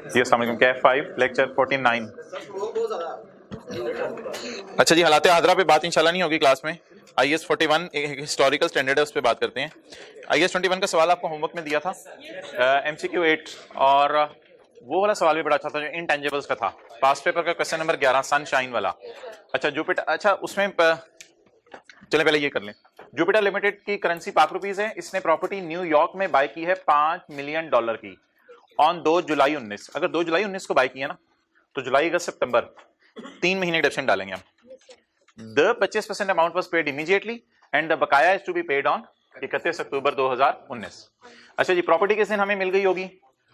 जी अस्सलाम वालेकुम, कैफ 5 लेक्चर 49। अच्छा जी, हालात हाजरा पे बात इंशाल्लाह नहीं होगी क्लास में। IS 41 एक हिस्टोरिकल स्टैंडर्ड है, उस पर बात करते हैं। IS 21 का सवाल आपको होमवर्क में दिया था, MCQ 8, और वो वाला सवाल भी बड़ा अच्छा था जो इनटेंजिबल्स का था। पास्ट पेपर का क्वेश्चन नंबर 11 सनशाइन वाला। अच्छा जुपिटर, अच्छा उसमें चले पहले ये कर लें। जुपिटर लिमिटेड की करेंसी पाक रुपीज है। इसने प्रॉपर्टी न्यूयॉर्क में बाय की है $5 मिलियन की ऑन 2 जुलाई 19। अगर 2 जुलाई 19 को बाय किया ना, तो जुलाई अगस्त सितंबर 3 महीने डिडक्शन डालेंगे हम। The 25% amount was paid immediately and the बकाया is to be paid on 31 October 2019। अच्छा जी, प्रॉपर्टी किस दिन हमें मिल गई होगी?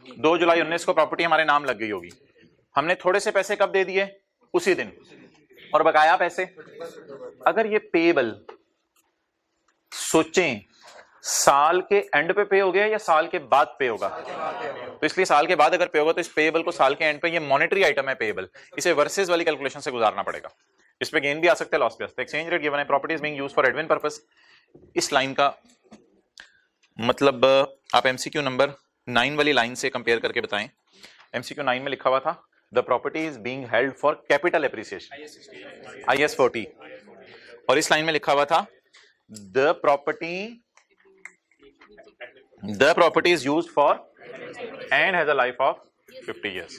2 जुलाई 19 को प्रॉपर्टी हमारे नाम लग गई होगी। हमने थोड़े से पैसे कब दे दिए? उसी दिन। और बकाया पैसे, अगर ये पेएबल सोचें साल के एंड पे पे हो गया या साल के बाद पे होगा, तो इसलिए साल के बाद अगर पे होगा तो इस पेएबल को साल के एंड पे, ये मॉनेटरी आइटम है पेएबल, इसे वर्सेस वाली कैलकुलेशन से गुजारना पड़ेगा। इस पे गेन भी आ सकता है, लॉस भी आ सकता है। एक्सचेंज रेट गिवन है, properties being used for admin purpose. इस लाइन का मतलब आप MCQ नंबर 9 वाली लाइन से कंपेयर करके बताएं। MCQ 9 में लिखा हुआ था the property is being held for capital appreciation, IS 40, और इस लाइन में लिखा हुआ था the property is used for and has a life of 50 years।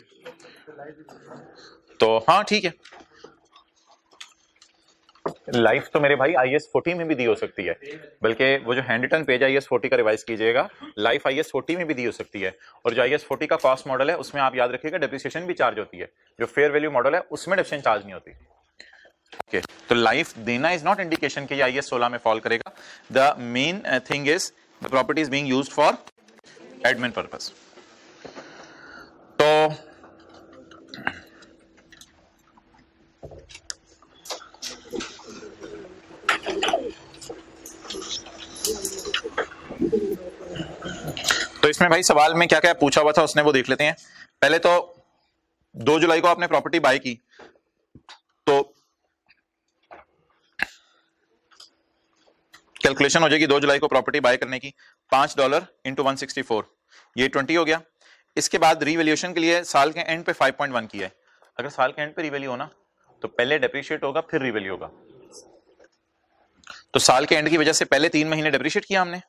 तो हाँ ठीक है, लाइफ तो मेरे भाई IS 40 में भी दी हो सकती है, बल्कि वो जो हैंड रिटन पेज IS 40 का रिवाइज कीजिएगा, लाइफ IS 40 में भी दी हो सकती है। और जो IS 40 का कॉस्ट मॉडल है उसमें आप याद रखिएगा डेप्रिसिएशन भी चार्ज होती है। जो फेयर वैल्यू मॉडल है उसमें डेप्रिसिएशन चार्ज नहीं होती। ओके, तो लाइफ देना इज नॉट इंडिकेशन कि IS 16 में फॉल करेगा। The main thing is the property is being used for admin purpose. तो इसमें भाई सवाल में क्या क्या पूछा हुआ था उसने वो देख लेते हैं। पहले तो 2 जुलाई को आपने प्रॉपर्टी बाय की, तो कैलकुलेशन हो जाएगी 2 जुलाई को प्रॉपर्टी बाय करने की, $5 इंटू 164, ये 20 हो गया। इसके बाद रिवैल्यूएशन के लिए साल के एंड पे 5.1 किया है। अगर साल के एंड पे रिवैल्यू होना तो पहले डेप्रिशिएट होगा फिर रिवैल्यू होगा। तो साल के एंड की वजह से पहले 3 महीने डेप्रिशिएट किया हमने,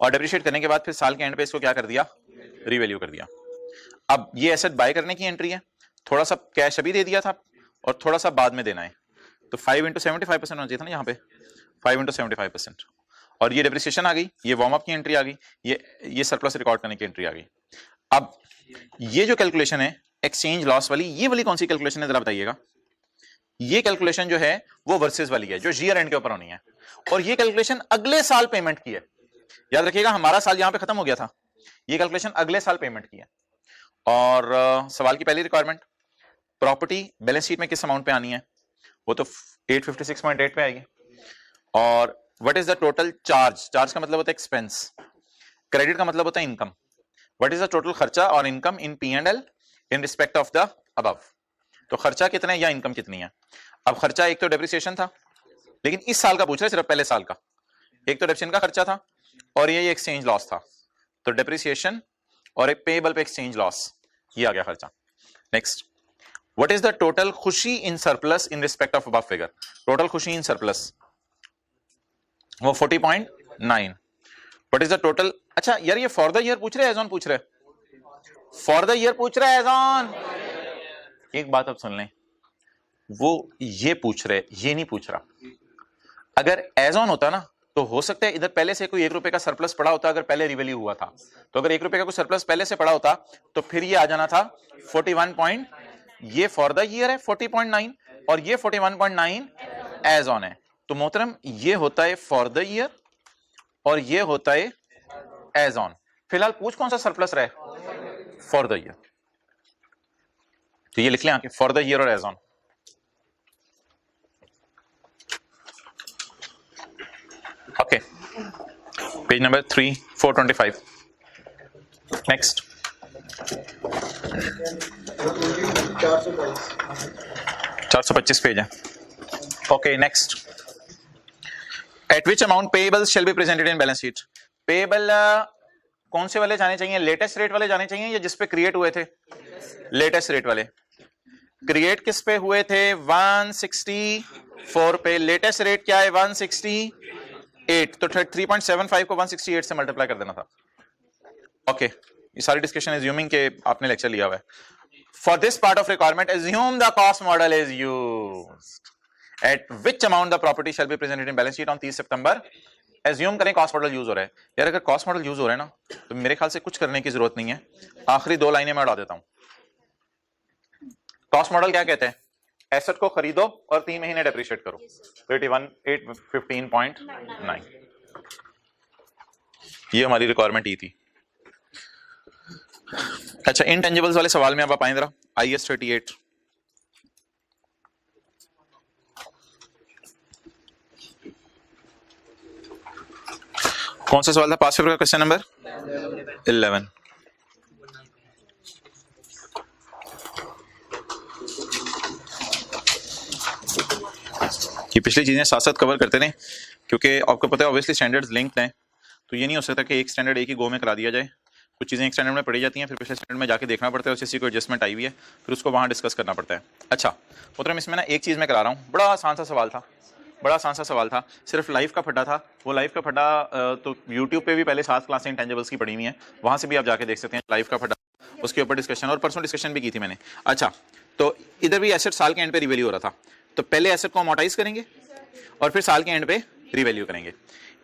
और डेप्रिशिएट करने के बाद फिर साल के एंड पे इसको क्या कर दिया? रिवैल्यू कर दिया। अब ये एसेट बाय करने की एंट्री है, थोड़ा सा कैश अभी दे दिया था और थोड़ा सा बाद में देना है, तो 5 इंटू 75% होना चाहिए था ना यहाँ पे, 5 इंटू 75%। और ये डेप्रिसिएशन आ गई, ये वार्म अप की एंट्री आ गई, ये सरप्लस रिकॉर्ड करने की एंट्री आ गई। अब ये जो कैलकुलेशन है एक्सचेंज लॉस वाली, ये वाली कौन सी कैलकुलेशन है जरा बताइएगा? ये कैलकुलेशन जो है वो वर्सेस वाली है, जो ईयर एंड के ऊपर होनी है, और ये कैलकुलेशन अगले साल पेमेंट की है। याद रखिएगा हमारा साल यहां पे खत्म हो गया था, ये कैलकुलेशन अगले साल पेमेंट की है। और सवाल की पहली रिक्वायरमेंट, प्रॉपर्टी बैलेंस शीट में किस अमाउंट पे आनी है? वो तो 856.8 पे आएगी। और what is the total charge? Charge का मतलब होता है एक्सपेंस, क्रेडिट का मतलब होता है income. What is the total खर्चा और income in P&L in respect of the above. तो खर्चा कितना है या इनकम कितनी है? अब खर्चा एक तो डेप्रिसिएशन था, लेकिन इस साल का पूछ रहे, सिर्फ पहले साल का। एक तो डेप्रिसिएशन का खर्चा था और ये एक्सचेंज लॉस था, तो डेप्रिसिएशन और एक पेएबल पे एक्सचेंज लॉस, ये आ गया खर्चा। Next, what is the total खुशी in surplus in respect of above figure? Total खुशी इन सरप्लस वो 40.9। What is the total? अच्छा यार, ये फॉर द ईयर पूछ रहे, एज ऑन पूछ रहे, फॉर द ईयर पूछ रहा है, एज ऑन। एक बात अब सुन लें, वो ये पूछ रहे, ये नहीं पूछ रहा। अगर एज ऑन होता ना तो हो सकता है इधर पहले से कोई ₹1 का सरप्लस पड़ा होता, अगर पहले रिवैल्यू हुआ था। तो अगर ₹1 का कोई सरप्लस पहले से पड़ा होता तो फिर ये आ जाना था 41. ये फॉर द ईयर है 40.9 और ये 41.9 एज ऑन है। तो मोहतरम ये होता है फॉर द ईयर और ये होता है एज ऑन। फिलहाल पूछ कौन सा सरप्लस रहे? For the year. तो ये लिख लें आके, फॉर द ईयर और as on. Okay, page number 3 425। Next, 425 page है। Okay next, at which amount payables shall be presented in balance sheet? Payable कौन से वाले जाने चाहिए? लेटेस्ट रेट वाले जाने चाहिए या जिस पे क्रिएट हुए थे? लेटेस्ट रेट वाले क्रिएट किस पे हुए थे 164 पे, लेटेस्ट रेट क्या है 168, तो 3.75 को 168 से मल्टीप्लाई कर देना था। ओके ये सारी डिस्कशन एज्यूमिंग के आपने लेक्चर लिया हुआ है। For this part of requirement assume the cost model is used eight which amount the property shell be presented in balance sheet on 30 September. Assume करें कॉस्ट मॉडल यूज हो रहा है। यार अगर कॉस्ट मॉडल यूज हो रहा है ना तो मेरे ख्याल से कुछ करने की जरूरत नहीं है, आखिरी 2 लाइनें मैं उड़ा देता हूं। कॉस्ट मॉडल क्या कहते हैं, एसेट को खरीदो और 3 महीने डेप्रिशिएट करो, 815.9 ये हमारी रिक्वायरमेंट ही थी। अच्छा इनटेंजिबल्स वाले सवाल में अब आप आए जरा, IS 38 कौन सा सवाल था, पास पेपर का क्वेश्चन नंबर 11। ये पिछली चीजें साथ साथ कवर करते रहे क्योंकि आपको पता है ऑब्वियसली स्टैंडर्ड्स लिंक्ड हैं, तो ये नहीं हो सकता कि एक स्टैंडर्ड एक ही गो में करा दिया जाए। कुछ चीजें एक स्टैंडर्ड में पढ़ी जाती हैं, फिर पिछले स्टैंडर्ड में जाके देखना पड़ता है उसी को एडजस्टमेंट आई हुई है, फिर उसको वहां डिस्कस करना पड़ता है। अच्छा मोहतरम इसमें ना एक चीज मैं करा रहा हूँ, बड़ा आसान सा सवाल था, बड़ा आसान सा सवाल था, सिर्फ लाइव का फटा था। वो लाइव का फटा तो यूट्यूब पे भी पहले 7 क्लासें इंटेंजिबल्स की पढ़ी हुई हैं, वहां से भी आप जाके देख सकते हैं लाइव का फटा, उसके ऊपर डिस्कशन, और परसों डिस्कशन भी की थी मैंने। अच्छा तो इधर भी एसेट साल के एंड पे रिवैल्यू हो रहा था, तो पहले एसेट को अमोर्टाइज करेंगे और फिर साल के एंड पे रिवैल्यू करेंगे।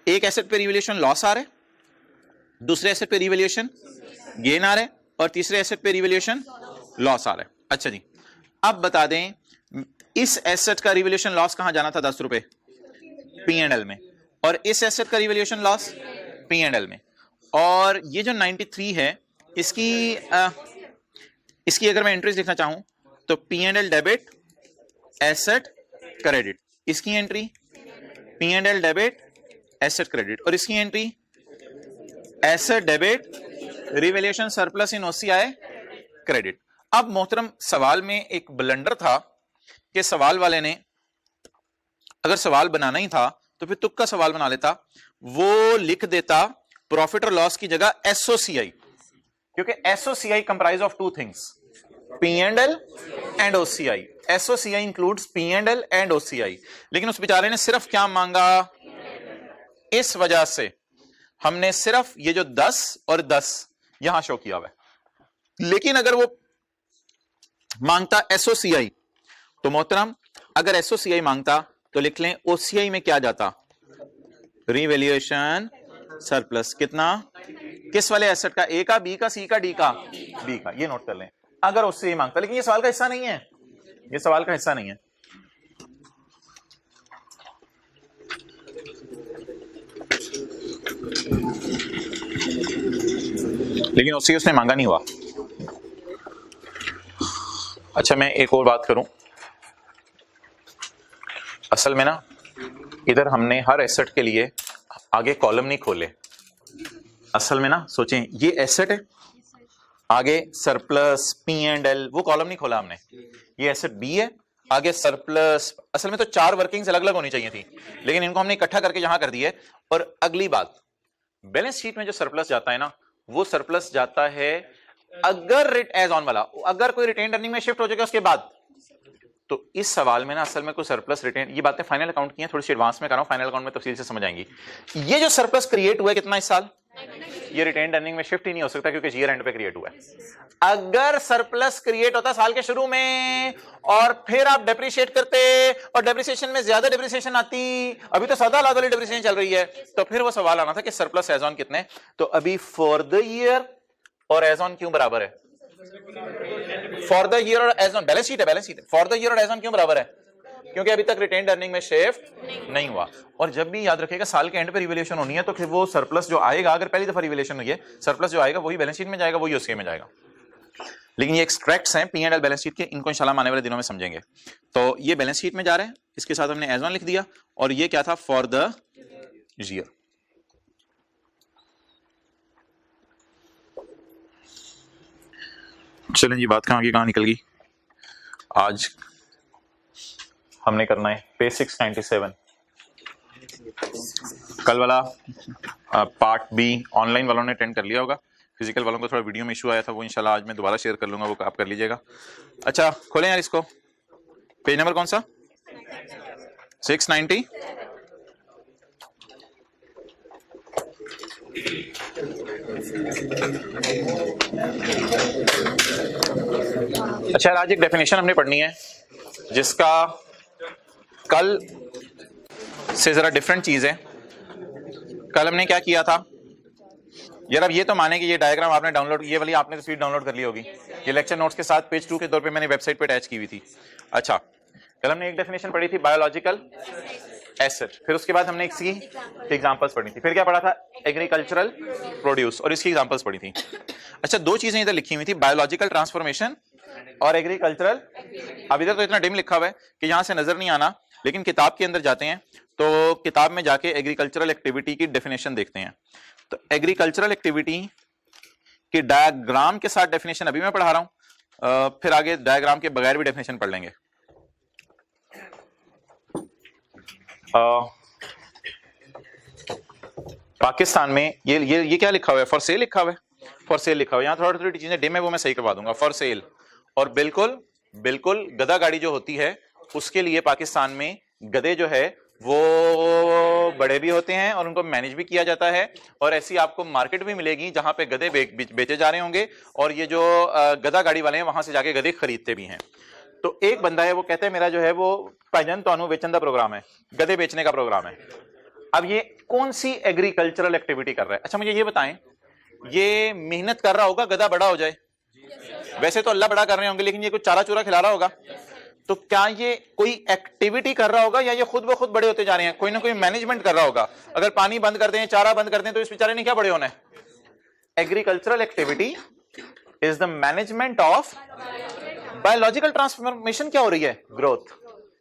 एक एसेट पे रिवैल्यूएशन लॉस आ रहा है, दूसरे एसेट पे रिवैल्यूएशन गेन आ रहा है, और तीसरे एसेट पे रिवैल्यूएशन लॉस आ रहा है। अच्छा जी अब बता दें इस एसेट का रिवैल्यूएशन लॉस कहां जाना था 10 रुपए P&L में, और इस एसेट का रिवैल्यूएशन लॉस P&L में, और ये जो 93 है इसकी अगर मैं एंट्रीज लिखना चाहूं तो P&L डेबिट एसेट क्रेडिट, इसकी entry P&L debit asset credit, और इसकी entry asset debit revaluation surplus इन OCI क्रेडिट। अब मोहतरम सवाल में एक ब्लंडर था कि सवाल वाले ने अगर सवाल बनाना ही था तो फिर तुक्का सवाल बना लेता, वो लिख देता प्रॉफिट और लॉस की जगह SOCI, क्योंकि SOCI comprise of 2 things P&L and OCI। SOCI includes P&L and OCI, लेकिन उस बेचारे ने सिर्फ क्या मांगा, इस वजह से हमने सिर्फ ये जो 10 और 10 यहां शो किया हुआ है। लेकिन अगर वो मांगता SOCI तो मोहतरम अगर SOCI मांगता तो लिख लें OCI में क्या जाता, रिवैल्यूएशन सरप्लस, कितना, किस वाले एसेट का, A का, B का, C का, D का, B का, ये नोट कर लें अगर OCI मांगता। लेकिन ये सवाल का हिस्सा नहीं है, ये सवाल का हिस्सा नहीं है। लेकिन OCI उसने मांगा नहीं हुआ। अच्छा मैं एक और बात करूं, असल में ना इधर हमने हर एसेट के लिए आगे कॉलम नहीं खोले। असल में ना सोचें ये एसेट है, आगे सरप्लस P&L, वो कॉलम नहीं खोला हमने। ये एसेट B है, आगे सरप्लस, असल में तो 4 वर्किंग्स अलग अलग होनी चाहिए थी, लेकिन इनको हमने इकट्ठा करके यहां कर दिया है। और अगली बात, बैलेंस शीट में जो सरप्लस जाता है ना, वो सरप्लस जाता है अगर रिट एज ऑन वाला, अगर कोई रिटेन अर्निंग में शिफ्ट हो जाएगा उसके बाद। तो इस सवाल में ना असल में कोई सरप्लस रिटेन, ये बातें फाइनल अकाउंट की हैं, थोड़ी सी एडवांस में कर रहा हूं, फाइनल अकाउंट में तफसील से समझ आएंगी। ये जो सरप्लस क्रिएट हुआ है कितना इस साल, ये रिटेन अर्निंग में शिफ्ट ही नहीं हो सकता क्योंकि ईयर एंड पे क्रिएट हुआ है। अगर सरप्लस क्रिएट होता साल के शुरू में और फिर आप डेप्रिशिएट करते और डेप्रिसिएशन में ज्यादा डेप्रिसिएशन आती, अभी तो 7 लाख वाली डेप्रिसिएशन चल रही है, तो फिर वो सवाल आना था कि सरप्लस एज ऑन कितने। तो अभी फॉर द ईयर और एज ऑन क्यों बराबर है, फॉर द ईयर और एज ऑन, बैलेंस शीट है, बैलेंस शीट है, फॉर द ईयर और एज ऑन क्यों बराबर है, क्योंकि अभी तक रिटेन्ड अर्निंग में शिफ्ट नहीं हुआ। और जब भी याद रखिएगा साल के एंड पे रिवैल्यूएशन होनी है तो फिर वो सरप्लस जो आएगा, अगर पहली दफा रिवैल्यूएशन हुई है, सरप्लस जो आएगा वही बैलेंस शीट में जाएगा, वही OCI में जाएगा। लेकिन ये एक्सट्रैक्ट्स हैं P&L बैलेंस शीट के, इनको इंशाल्लाह आने वाले दिनों में समझेंगे। तो ये बैलेंस शीट में जा रहे हैं, इसके साथ हमने एज ऑन लिख दिया, और ये क्या था, फॉर द ईयर। चलें जी, बात कहां निकल गई। आज हमने करना है पे 697, कल वाला पार्ट B ऑनलाइन वालों ने अटेंड कर लिया होगा, फिजिकल वालों को थोड़ा वीडियो में इशू आया था, वो इंशाल्लाह आज मैं दोबारा शेयर कर लूंगा, वो आप कर लीजिएगा। अच्छा खोलें यार इसको, पेज नंबर कौन सा? 690। अच्छा आज एक डेफिनेशन हमने पढ़नी है जिसका कल से जरा डिफरेंट चीज है। कल हमने क्या किया था यार, अब ये तो माने कि ये डायग्राम आपने डाउनलोड, ये वाली आपने तस्वीर डाउनलोड कर ली होगी, ये लेक्चर नोट्स के साथ पेज 2 के तौर पे मैंने वेबसाइट पे अटैच की हुई थी। अच्छा कल हमने एक डेफिनेशन पढ़ी थी बायोलॉजिकल एसेट, फिर उसके बाद हमने इसकी एग्जांपल्स पढ़ी थी, फिर क्या पढ़ा था एग्रीकल्चरल प्रोड्यूस और इसकी एग्जांपल्स पढ़ी थी। अच्छा दो चीजें इधर लिखी हुई थी, बायोलॉजिकल ट्रांसफॉर्मेशन और एग्रीकल्चरल। अब इधर तो इतना डिम लिखा हुआ है कि यहां से नजर नहीं आना, लेकिन किताब के अंदर जाते हैं तो किताब में जाके एग्रीकल्चरल एक्टिविटी की डेफिनेशन देखते हैं। तो एग्रीकल्चरल एक्टिविटी की डायग्राम के साथ डेफिनेशन अभी मैं पढ़ा रहा हूं, फिर आगे डायग्राम के बगैर भी डेफिनेशन पढ़ लेंगे। पाकिस्तान में ये क्या लिखा हुआ है, फॉर सेल लिखा हुआ है, फॉर सेल लिखा हुआ है। यहाँ थोड़ी थोड़ी चीजें डिम है, वो मैं सही करवा दूंगा, फॉर सेल। और बिल्कुल बिल्कुल गधा गाड़ी जो होती है उसके लिए पाकिस्तान में गधे जो है वो बड़े भी होते हैं और उनको मैनेज भी किया जाता है, और ऐसी आपको मार्केट भी मिलेगी जहां पे गधे बेचे जा रहे होंगे, और ये जो गधा गाड़ी वाले हैं वहां से जाके गधे खरीदते भी हैं। तो एक बंदा है वो कहते हैं मेरा जो है वो भाईजान तो वेचन का प्रोग्राम है, गधे बेचने का प्रोग्राम है। अब ये कौन सी एग्रीकल्चरल एक्टिविटी कर रहा है? अच्छा मुझे ये बताएं, ये मेहनत कर रहा होगा गधा बड़ा हो जाए? वैसे तो अल्लाह बड़ा कर रहे होंगे, लेकिन ये कुछ चारा चूरा खिला रहा होगा। तो क्या ये कोई एक्टिविटी कर रहा होगा या ये खुद ब खुद बड़े होते जा रहे हैं? कोई ना कोई मैनेजमेंट कर रहा होगा। अगर पानी बंद कर दें, चारा बंद कर दें, तो इस बेचारे ने क्या बड़े होना है? Agricultural activity is the management of biological transformation. क्या हो रही है? ग्रोथ।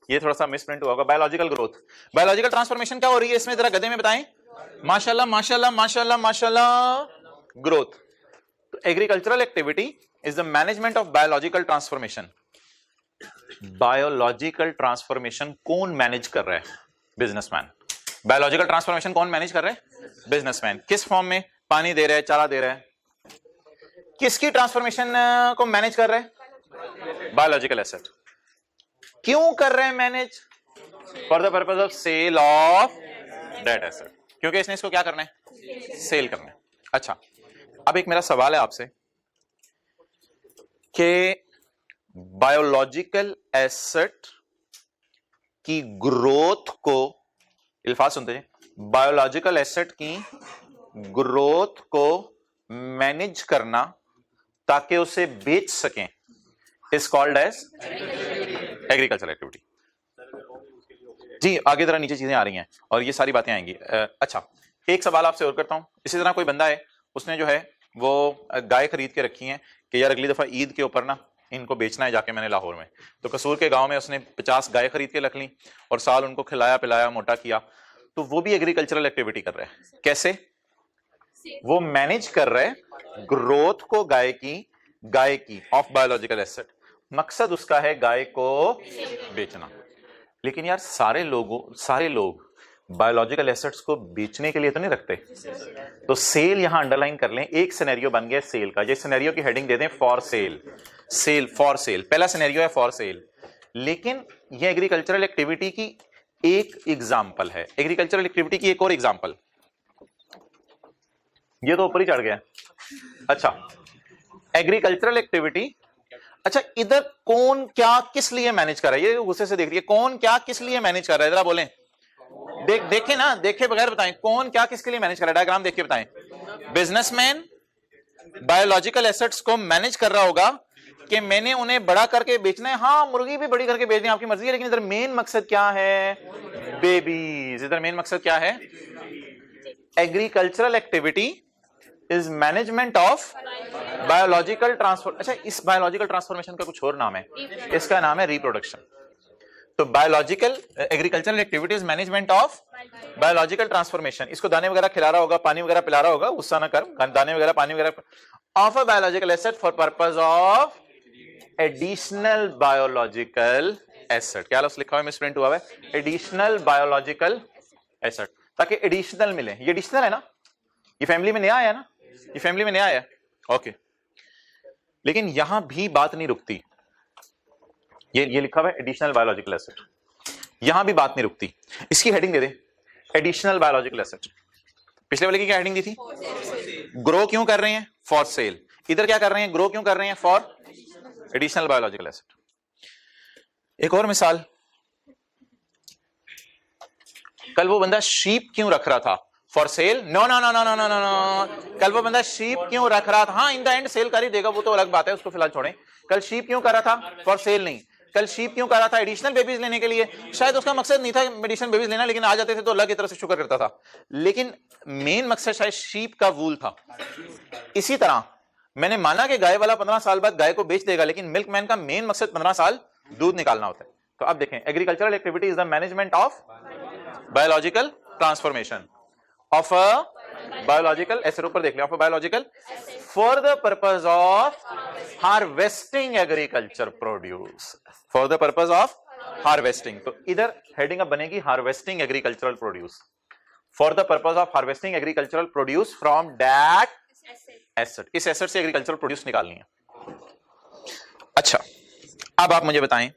ये थोड़ा सा मिसप्रिंट हुआ होगा, बायोलॉजिकल ग्रोथ। बायोलॉजिकल ट्रांसफॉर्मेशन क्या हो रही है इसमें, जरा गधे में बताएं। माशाल्लाह माशाल्लाह माशाल्लाह माशाल्लाह, ग्रोथ। तो agricultural activity is the management of biological transformation. Biological transformation कौन मैनेज कर रहा है? बिजनेसमैन। बायोलॉजिकल ट्रांसफॉर्मेशन कौन मैनेज कर रहा है? बिजनेसमैन। किस फॉर्म में? पानी दे रहा है, चारा दे रहा है। किसकी ट्रांसफॉर्मेशन को मैनेज कर रहा है? Biological asset. क्यों कर रहे हैं manage? For the purpose of sale of that asset, क्योंकि इसने इसको क्या करना है? सेल करना है। अच्छा अब एक मेरा सवाल है आपसे कि बायोलॉजिकल एसेट की ग्रोथ को, इल्फाज सुनते हैं, बायोलॉजिकल एसेट की ग्रोथ को मैनेज करना ताकि उसे बेच सकें is called as agriculture activity. जी आगे जरा नीचे चीजें आ रही हैं और ये सारी बातें आएंगी। अच्छा एक सवाल आपसे और करता हूं। इसी तरह कोई बंदा है, उसने जो है वो गाय खरीद के रखी है कि यार अगली दफा ईद के ऊपर ना इनको बेचना है जाके मैंने लाहौर में। तो कसूर के गांव में उसने 50 गाय खरीद के रख ली और साल उनको खिलाया पिलाया मोटा किया। तो वो भी एग्रीकल्चरल एक्टिविटी कर रहा है। कैसे? वो मैनेज कर रहा है ग्रोथ को गाय की ऑफ बायोलॉजिकल एसेट। मकसद उसका है गाय को बेचना। लेकिन यार सारे लोग बायोलॉजिकल एसेट्स को बेचने के लिए तो नहीं रखते। तो सेल यहां अंडरलाइन कर लें। एक सिनेरियो बन गया सेल का। ये सिनेरियो की हेडिंग दे दें for sale. Sale, for sale, पहला सिनेरियो है फॉर सेल। लेकिन ये एग्रीकल्चरल एक्टिविटी की एक एग्जांपल है। एग्रीकल्चरल एक्टिविटी की एक और एग्जांपल, ये तो ऊपर ही चढ़ गया। अच्छा एग्रीकल्चरल एक्टिविटी, अच्छा इधर कौन क्या किस लिए मैनेज कर रहा है? ये गुस्से से देख रही है, कौन क्या किस लिए मैनेज कर रहा है? जरा बोलें। देखे ना, देखे बगैर बताएं कौन क्या किसके लिए मैनेज कर रहा है। डायग्राम देख के बताएं। बिजनेसमैन बायोलॉजिकल एसेट्स को मैनेज कर रहा होगा कि मैंने उन्हें बड़ा करके बेचना है। हाँ मुर्गी भी बड़ी करके बेचनी है, आपकी मर्जी है, लेकिन इधर मेन मकसद क्या है? बेबीज। इधर मेन मकसद क्या है? Agricultural activity is management of biological transform. अच्छा इस बायोलॉजिकल ट्रांसफॉर्मेशन का कुछ और नाम है, इसका नाम है रिप्रोडक्शन। तो biological agricultural activities management of biological transformation. इसको दाने वगैरह खिला रहा होगा, पानी वगैरह पिला रहा होगा, गुस्सा ना कर, दाने वगैरह पानी वगैरह of a biological asset for purpose of additional biological asset. क्या लफ्ज लिखा हुआ है, मिसप्रिंट हुआ है, एडिशनल बायोलॉजिकल एसेट, ताकि एडिशनल मिले। ये एडिशनल है ना, ये फैमिली में नया आया ना, ये फैमिली में नया आया। ओके लेकिन यहां भी बात नहीं रुकती, ये लिखा हुआ है एडिशनल बायोलॉजिकल एसेट, यहां भी बात नहीं रुकती। इसकी हेडिंग दे दे एडिशनल बायोलॉजिकल एसेट। पिछले वाले की क्या हेडिंग दी थी? ग्रो क्यों कर रहे हैं? For sale. इधर क्या कर रहे हैं? ग्रो क्यों कर रहे हैं? For additional biological asset. एक और मिसाल, कल वो बंदा शीप क्यों रख रहा था? For sale? No no no no no no no. कल वो बंदा शीप क्यों रख रहा था? हाँ इन द एंड सेल कर ही देगा, वो तो अलग बात है, उसको फिलहाल छोड़ें। कल शीप क्यों कर रहा था? फॉर सेल नहीं। कल शीप क्यों कर रहा था? एडिशनल बेबीज लेने के लिए। शायद उसका मकसद नहीं था एडिशनल बेबीज लेना, लेकिन आ जाते थे तो अल्लाह की तरफ से शुक्र करता था। लेकिन मेन मकसद शायद शीप का वूल था। इसी तरह मैंने माना कि गाय वाला 15 साल बाद गाय को बेच देगा, लेकिन मिल्कमैन का मेन मकसद 15 साल दूध निकालना होता है। तो अब देखें, agricultural activity is the management of biological transformation of a biological, ऐसे ऊपर देख लिया, of a biological for the purpose of harvesting agriculture produce, for the purpose of harvesting. तो इधर हेडिंग अब बनेगी harvesting agricultural produce, for the purpose of harvesting agricultural produce from that asset. इस asset से एग्रीकल्चरल प्रोड्यूस निकालनी है। अच्छा अब आप मुझे बताएं,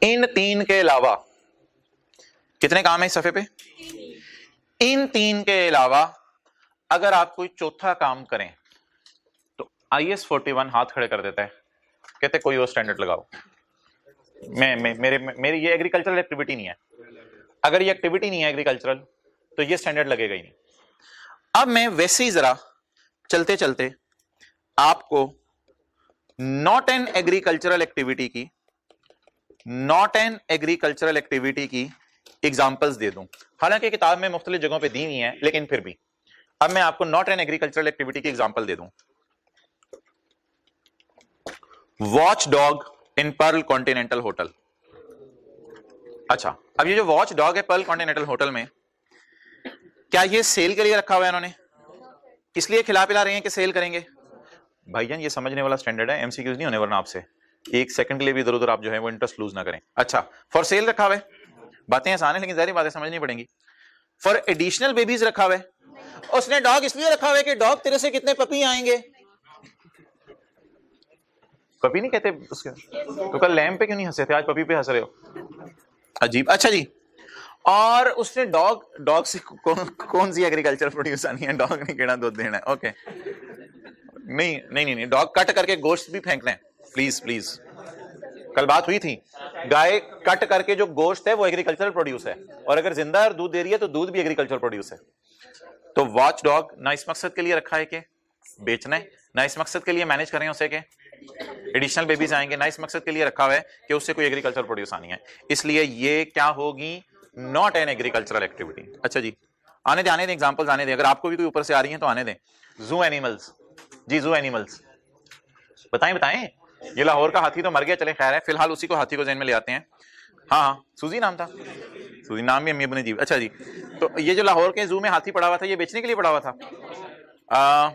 इन तीन के अलावा कितने काम है इस सफे पे? इन तीन के अलावा अगर आप कोई चौथा काम करें तो IS 41 हाथ खड़े कर देता है, कहते कोई और स्टैंडर्ड लगाओ। मेरी ये एग्रीकल्चरल एक्टिविटी नहीं है, अगर ये एक्टिविटी नहीं है एग्रीकल्चरल तो ये स्टैंडर्ड लगेगा ही नहीं। अब मैं वैसे ही जरा चलते चलते आपको नॉट एन एग्रीकल्चरल एक्टिविटी की, नॉट एन एग्रीकल्चरल एक्टिविटी की एग्जांपल्स दे दूं। हालांकि किताब में मुख्तलिफ जगहों पे दी हुई है, लेकिन फिर भी अब मैं आपको नॉट एन एग्रीकल्चरल एक्टिविटी की एग्जांपल दे दूं। Watch dog in Perl continental hotel. अच्छा अब ये जो वॉच डॉग है पर्ल कॉन्टिनेंटल होटल में, क्या ये सेल के लिए रखा हुआ है? इन्होंने इसलिए खिला पिला रहे हैं कि सेल करेंगे? भाईजान ये समझने वाला स्टैंडर्ड है, एमसीक्यूज नहीं होने वरना आपसे एक सेकंड के लिए भी इधर उधर आप जो है वो इंटरेस्ट लूज ना करें। अच्छा फॉर सेल रखा हुआ है, बातें आसान है लेकिन जाहिर बातें समझनी पड़ेंगी। फॉर एडिशनल बेबीज रखा हुआ है, उसने डॉग इसलिए रखा हुआ है कि डॉग तेरे से कितने पपी आएंगे। पपी नहीं कहते उसके, तो कल लैम्प पे क्यों नहीं हंसे थे, आज पपी पे हंस रहे हो, अजीब। अच्छा जी, और उसने डॉग से कौन सी एग्रीकल्चर प्रोड्यूस आनी है? डॉग ने केड़ा दूध देना है। ओके नहीं नहीं नहीं, डॉग कट करके गोश्त भी फेंकना है, प्लीज प्लीज। कल बात हुई थी, गाय कट करके जो गोश्त है वो एग्रीकल्चरल प्रोड्यूस है, और अगर जिंदा और दूध दे रही है तो दूध भी एग्रीकल्चरल प्रोड्यूस है। तो वॉच डॉग ना इस मकसद के लिए रखा है कि बेचना है, ना इस मकसद के लिए मैनेज कर रहे हैं उसे कि एडिशनल बेबीज आएंगे, ना इस मकसद के लिए रखा हुआ है कि उससे कोई एग्रीकल्चर प्रोड्यूस आनी है। इसलिए ये क्या होगी? Not an agricultural activity. अच्छा जी आने दें एग्जांपल्स आने दें, अगर आपको भी कोई ऊपर से आ रही है तो आने दें। जू एनिमल्स जी, जू एनिमल्स बताएं। ये लाहौर का हाथी तो मर गया, चले खैर है, फिलहाल उसी को हाथी को जेन में ले आते हैं। हाँ सूजी नाम था, सूजी नाम भी अम्मी अबू ने जी। अच्छा जी, तो ये जो लाहौर के जू में हाथी पड़ा हुआ था, ये बेचने के लिए पड़ा हुआ था?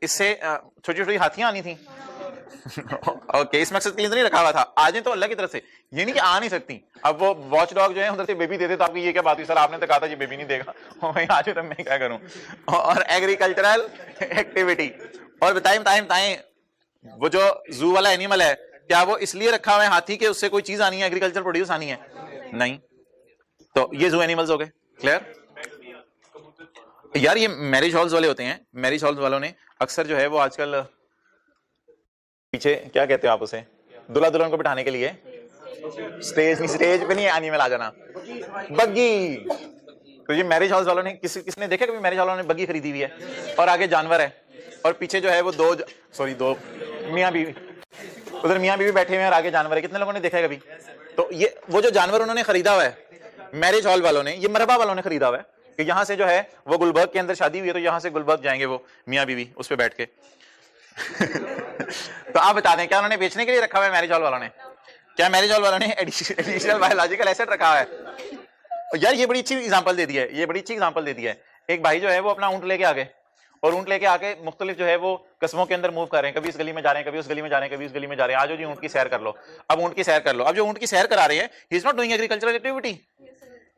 इससे छोटी छोटी हाथियां आनी थी ओके इस मकसद के लिए तो नहीं रखा हुआ था। आज तो अल्लाह की तरफ से, ये नहीं कि आ नहीं सकती। अब वो वॉच डॉग जो है उधर से बेबी देते तो आपकी ये क्या बात हुई? सर आपने तो कहा था ये बेबी नहीं देगा आज तो मैं क्या करूं? और एग्रीकल्चरल एक्टिविटी, और बताएं वो जो जू वाला एनिमल है, क्या वो इसलिए रखा हुआ है हाथी के उससे कोई चीज आनी है, एग्रीकल्चर प्रोड्यूस आनी है? नहीं। तो ये जू एनिमल्स हो गए, क्लियर? यार ये मैरिज हॉल्स वाले होते हैं, मैरिज हॉल्स वालों ने अक्सर जो है वो आजकल पीछे क्या कहते हो आप उसे, दुल्हा दुल्हन को बिठाने के लिए स्टेज पे नहीं, एनिमल आ जाना, बग्गी। तो ये मैरिज हाउस वालों ने किसने देखा कभी मैरिज वालों ने बग्गी खरीदी हुई है और आगे जानवर है और पीछे जो है वो दो मियां बीवी, उधर मियां बीवी बैठे हुए हैं और आगे जानवर है। कितने लोगों ने देखा है कभी? तो ये वो जो जानवर उन्होंने खरीदा हुआ है मैरिज हॉल वालों ने, ये मरबा वालों ने खरीदा हुआ है कि यहां से जो है वो गुलबर्ग के अंदर शादी हुई है तो यहां से गुलबर्ग जाएंगे वो मियां बीवी उस पर बैठ के तो आप बता दें क्या उन्होंने बेचने के लिए रखा हुआ है मैरिज हॉल वालों ने? क्या मैरिज हॉल वालों ने एडिशनल बायोलॉजिकल एसेट रखा है? यार ये बड़ी अच्छी एग्जांपल दे दी है, ये बड़ी अच्छी एग्जांपल दे दी है। एक भाई जो है वो अपना ऊंट लेके आ गए और ऊंट लेके आके मुख्तलिफ जो है वो कस्बों के अंदर मूव कर रहे हैं, कभी इस गली में जा रहे हैं, कभी उस गली में जा रहे हैं, कभी इस गली में जा रहे हैं। आज जी ऊंट की सैर कर लो, अब ऊंट की सैर कर लो। अब जो ऊंट की सैर करा रहे हैं he is not doing agricultural activity,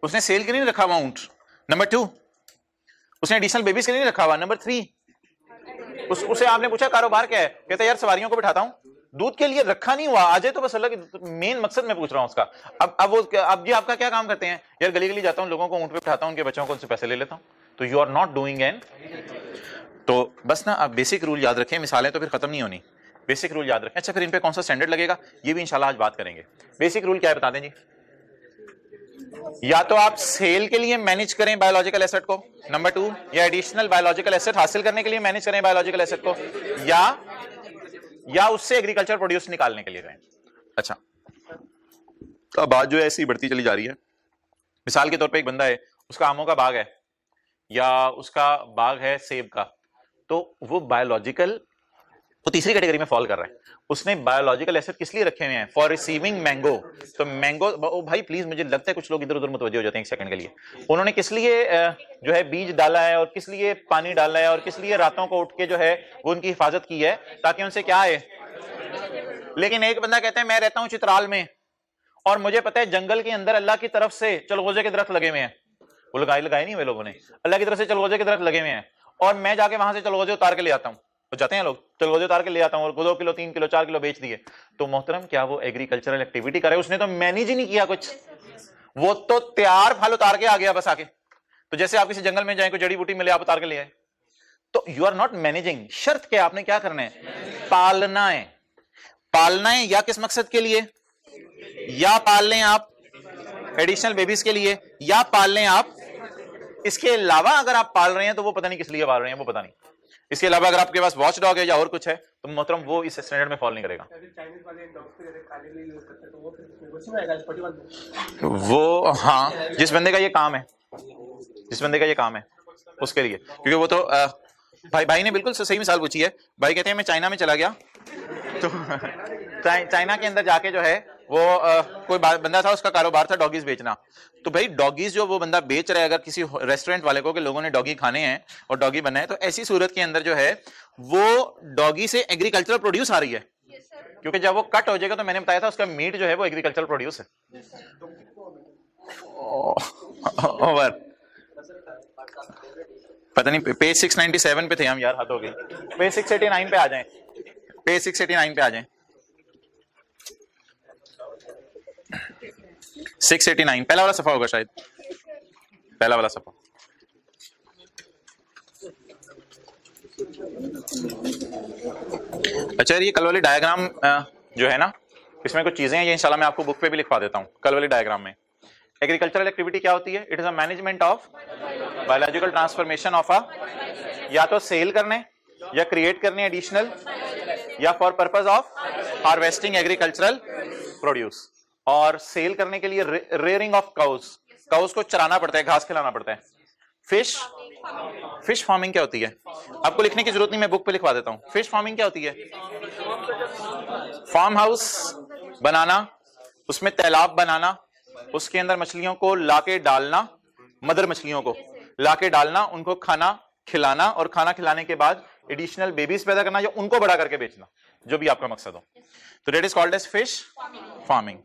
उसने सेल के नहीं रखा हुआ ऊंट। नंबर 2 उसने एडिशनल बेबीज के लिए नहीं रखा हुआ। नंबर 3, उसे आपने पूछा कारोबार क्या है, कहता है यार सवारियों को बिठाता हूं, दूध के लिए रखा नहीं हुआ, आज है तो बस अल्लाह की मेन मकसद मैं पूछ रहा हूं उसका। अब जी आपका क्या काम करते हैं यार, गली गली जाता हूं, लोगों को ऊंट पे बिठाता हूं, उनके बच्चों को उनसे पैसे ले लेता हूं, तो you are not doing an. तो बस ना आप बेसिक रूल याद रखें, मिसालें तो फिर खत्म नहीं होनी, बेसिक रूल याद रखें। अच्छा फिर इन पे कौन सा स्टैंडर्ड लगेगा ये भी इंशाल्लाह आज बात करेंगे। बेसिक रूल क्या है बता दें जी। या तो आप सेल के लिए मैनेज करें बायोलॉजिकल एसेट को, नंबर 2, या एडिशनल बायोलॉजिकल एसेट हासिल करने के लिए मैनेज करें बायोलॉजिकल एसेट को, या उससे एग्रीकल्चर प्रोड्यूस निकालने के लिए करें। अच्छा तो बात जो है ऐसी बढ़ती चली जा रही है। मिसाल के तौर पे एक बंदा है, उसका आमों का बाग है या उसका बाग है सेब का, तो वो बायोलॉजिकल, वो तीसरी कैटेगरी में फॉल कर रहा है। उसने बायोलॉजिकल एसेट किस लिए रखे हुए हैं, फॉर रिसीविंग मैंगो। तो मैंगो, ओ भाई प्लीज, मुझे लगता है कुछ लोग इधर उधर मुतवज्जे हो जाते हैं एक सेकंड के लिए। उन्होंने किस लिए जो है बीज डाला है, और किस लिए पानी डाला है, और किस लिए रातों को उठ के जो है वो उनकी हिफाजत की है, ताकि उनसे क्या आए। लेकिन एक बंदा कहता है मैं रहता हूं चित्राल में और मुझे पता है जंगल के अंदर अल्लाह की तरफ से चलगोजे के दरख्त लगे हुए हैं, वो लगाए नहीं वे लोगों ने, अल्लाह की तरफ से चलगोजे के दरख्त लगे हुए हैं, और मैं जाके वहां से चलगोजे उतार के ले आता हूं, तो जाते हैं लोग, चलगोजे उतार के ले आता हूं और 2 किलो 3 किलो 4 किलो बेच दिए। तो मोहतरम क्या वो एग्रीकल्चरल एक्टिविटी करे? उसने तो मैनेज ही नहीं किया कुछ, वो तो तैयार फल उतार के आ गया बस आके। तो जैसे आप किसी जंगल में जाए, कोई जड़ी बूटी मिले, आप उतार के ले आए, तो यू आर नॉट मैनेजिंग। शर्त क्या, आपने क्या करना है, पालना है। पालना है या किस मकसद के लिए, या पाल लें आप एडिशनल बेबीज के लिए, या पाल लें आप इसके अलावा, अगर आप पाल रहे हैं तो वो पता नहीं किस लिए पाल रहे हैं, वो पता नहीं। इसके अलावा अगर आपके पास वॉच डॉग है या और कुछ है, तो मोहतरम वो इस स्टैंडर्ड में फॉल नहीं करेगा। वो हाँ, जिस बंदे का ये काम है, जिस बंदे का ये काम है उसके लिए, क्योंकि वो तो भाई ने बिल्कुल सही मिसाल पूछी है। भाई कहते हैं मैं चाइना में चला गया, तो चाइना के अंदर जाके जो है वो कोई बंदा था, उसका कारोबार था डॉगीज बेचना। तो भाई डॉगीज जो वो बंदा बेच रहा है, अगर किसी रेस्टोरेंट वाले को कि लोगों ने डॉगी खाने हैं और डॉगी बना है, तो ऐसी सूरत के अंदर जो है वो डॉगी से एग्रीकल्चरल प्रोड्यूस आ रही है, क्योंकि जब वो कट हो जाएगा, तो मैंने बताया था उसका मीट जो है वो एग्रीकल्चरल प्रोड्यूस है। ओवर पता नहीं पेज 697 पे थे हम यार, हाथ हो गई। पेज 689 पे आ जाएं, पेज 689 पे आ जाएं। 689 पहला वाला सफा होगा शायद, पहला वाला सफा। अच्छा ये कल वाली डायग्राम जो है ना, इसमें कुछ चीजें हैं, ये इंशाल्लाह मैं आपको बुक पे भी लिखवा देता हूं। कल वाली डायग्राम में एग्रीकल्चरल एक्टिविटी क्या होती है, it is a management of biological transformation of a, या तो सेल करने या क्रिएट करने एडिशनल, या for purpose of harvesting agricultural produce. और सेल करने के लिए रेयरिंग ऑफ काउस, काउस को चराना पड़ता है, घास खिलाना पड़ता है। फिश फार्मिंग क्या होती है, आपको लिखने की जरूरत नहीं, मैं बुक पे लिखवा देता हूं। फिश फार्मिंग क्या होती है, फार्म हाउस बनाना, उसमें तालाब बनाना, उसके अंदर मछलियों को लाके डालना, मदर मछलियों को लाके डालना, उनको खाना खिलाना, और खाना खिलाने के बाद एडिशनल बेबीज पैदा करना, या उनको बड़ा करके बेचना, जो भी आपका मकसद हो। तो that is called as fish farming.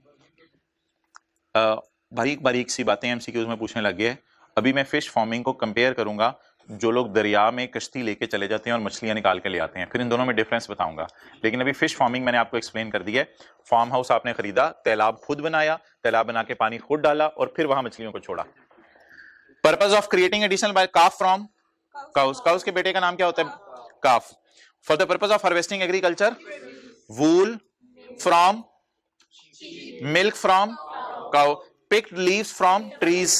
बारीक बारीक सी बातें एमसीक्यूज में पूछने लग गए। अभी मैं फिश फार्मिंग को कंपेयर करूंगा, जो लोग दरिया में कश्ती लेके चले जाते हैं और मछलियां निकाल के ले आते हैं, फिर इन दोनों में डिफरेंस बताऊंगा। लेकिन अभी फिश फार्मिंग मैंने आपको एक्सप्लेन कर दिया है। फार्म हाउस आपने खरीदा, तालाब खुद बनाया, तालाब बना के पानी खुद डाला, और फिर वहां मछलियों को छोड़ा। Purpose of creating additional by calf from cows, cows के बेटे का नाम क्या होता है, calf. For the purpose of harvesting agriculture, wool from, milk from cow, picked leaves from trees,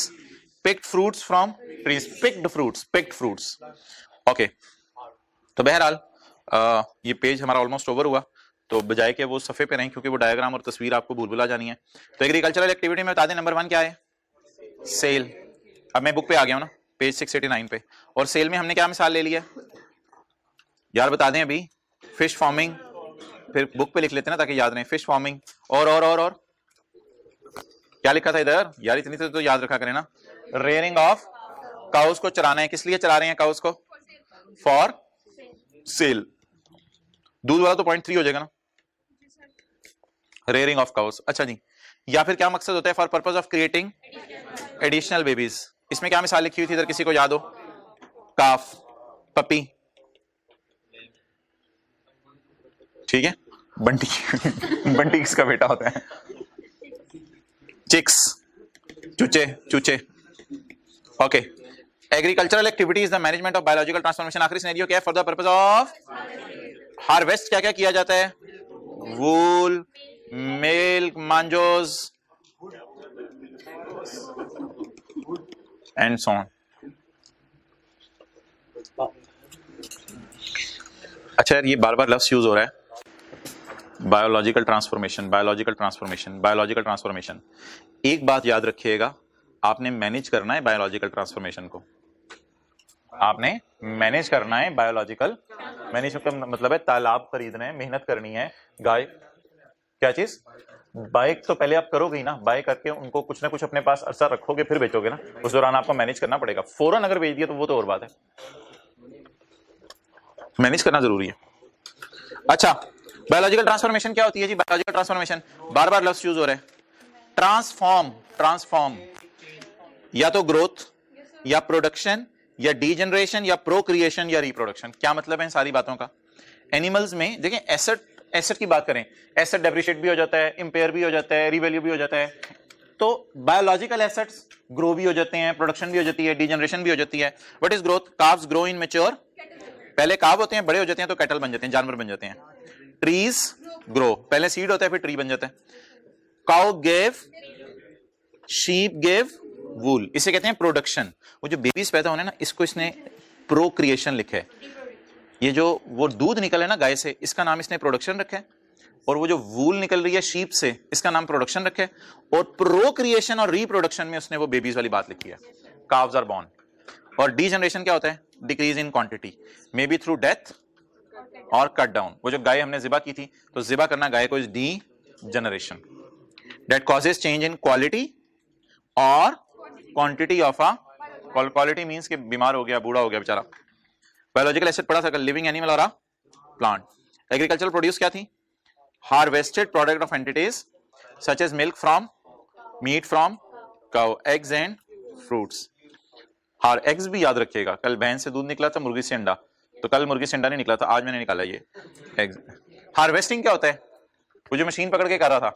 picked fruits from trees, picked fruits, okay। तो बहरहाल ये पेज हमारा ऑलमोस्ट ओवर हुआ, तो बजाय के वो सफे पे रहें, क्योंकि वो डायग्राम और तस्वीर आपको भूल भुला जानी है। तो एग्रीकल्चरल एक्टिविटी में बता दें, नंबर 1 क्या है, सेल। अब मैं बुक पे आ गया हूं ना, पेज 689 पे, और सेल में हमने क्या मिसाल ले लिया यार, बता दें अभी। फिश फार्मिंग, फिर बुक पे लिख लेते हैं ना ताकि याद रहे, फिश फार्मिंग, और क्या लिखा था इधर यार, इतनी तो याद रखा करें ना। रेयरिंग ऑफ काउस को चराना है, किस लिए चरा रहे हैं काउस को, फॉर सेल। दूध वाला तो पॉइंट 3 हो जाएगा ना, रेयरिंग ऑफ काउस। अच्छा जी, या फिर क्या मकसद होता है, for purpose of creating additional babies. इसमें क्या मिसाल लिखी हुई थी इधर, किसी को याद हो, काफ, पपी, ठीक है, बंटी बंटी किसका बेटा होता है, चिक्स, चूचे, चूचे, okay. Agricultural activity is the management of biological transformation. आखिरी सिनेरियो क्या है, for the purpose of harvest क्या क्या किया जाता है, वूल, मिल्क, मांजोस एंड सो ऑन। अच्छा यार, ये बार बार लफ्ज यूज हो रहा है, biological transformation, biological transformation, biological transformation. एक बात याद रखिएगा, आपने मैनेज करना है बायोलॉजिकल ट्रांसफॉर्मेशन को, आपने मैनेज करना है बायोलॉजिकल, मैनेज का मतलब है तालाब खरीदना है, मेहनत करनी है, गाय, क्या चीज, बाइक तो पहले आप करोगे ही ना, बाय करके उनको कुछ ना कुछ अपने पास अरसा रखोगे फिर बेचोगे ना, उस दौरान आपको मैनेज करना पड़ेगा। फौरन अगर बेच दिया तो वो तो और बात है, मैनेज करना जरूरी है। अच्छा, बायोलॉजिकल ट्रांसफॉर्मेशन क्या होती है जी, बायोलॉजिकल ट्रांसफॉर्मेशन बार बार लफ्ज यूज हो रहे हैं, ट्रांसफॉर्म, ट्रांसफॉर्म, या तो ग्रोथ या प्रोडक्शन या डीजनरेशन या प्रोक्रिएशन या रिप्रोडक्शन। क्या मतलब है इन सारी बातों का। एनिमल्स में देखें, एसेट, एसेट की बात करें, एसेट डेप्रिशिएट भी हो जाता है, इंपेयर भी हो जाता है, रिवैल्यू भी हो जाता है। तो बायोलॉजिकल एसेट्स ग्रो भी हो जाते हैं, प्रोडक्शन भी हो जाती है, डीजनरेशन भी हो जाती है। What is growth, calves grow in mature, पहले काव होते हैं, बड़े हो जाते हैं तो कैटल बन जाते हैं, जानवर बन जाते हैं। ट्रीज ग्रो, पहले सीड होता है फिर ट्री बन जाता है। काउ गेव, शीप गेव वूल, इसे कहते हैं प्रोडक्शन। वो जो बेबीज पैदा होने ना, इसको इसने प्रोक्रिएशन लिखा है। ये जो वो दूध निकले ना गाय से, इसका नाम इसने प्रोडक्शन रखा है, और वो जो वूल निकल रही है शीप से, इसका नाम प्रोडक्शन रखा है, और प्रोक्रिएशन और रिप्रोडक्शन में उसने वो बेबीज वाली बात लिखी है, काव्स आर बॉर्न। और डीजनरेशन क्या होता है, decrease in quantity, may be through death और कट डाउन। वो जो गाय हमने जिबा की थी, तो जिबा करना गाय को is degeneration, that causes change in quality और quantity of uh, quality means कि बीमार हो गया, बूढ़ा हो गया बेचारा। बायोलॉजिकल एसेट पढ़ा था कल, लिविंग एनिमल और अ प्लांट। एग्रीकल्चरल प्रोड्यूस क्या थी, harvested product of entities such as milk from, meat from cow, eggs and fruits. हार एग्स भी याद रखिएगा, कल भैंस से दूध निकला था, मुर्गी से अंडा, तो कल मुर्गी से अंडा नहीं निकला था, आज मैंने निकाला ये एग्स। हार्वेस्टिंग क्या होता है, वो जो मशीन पकड़ के कर रहा था,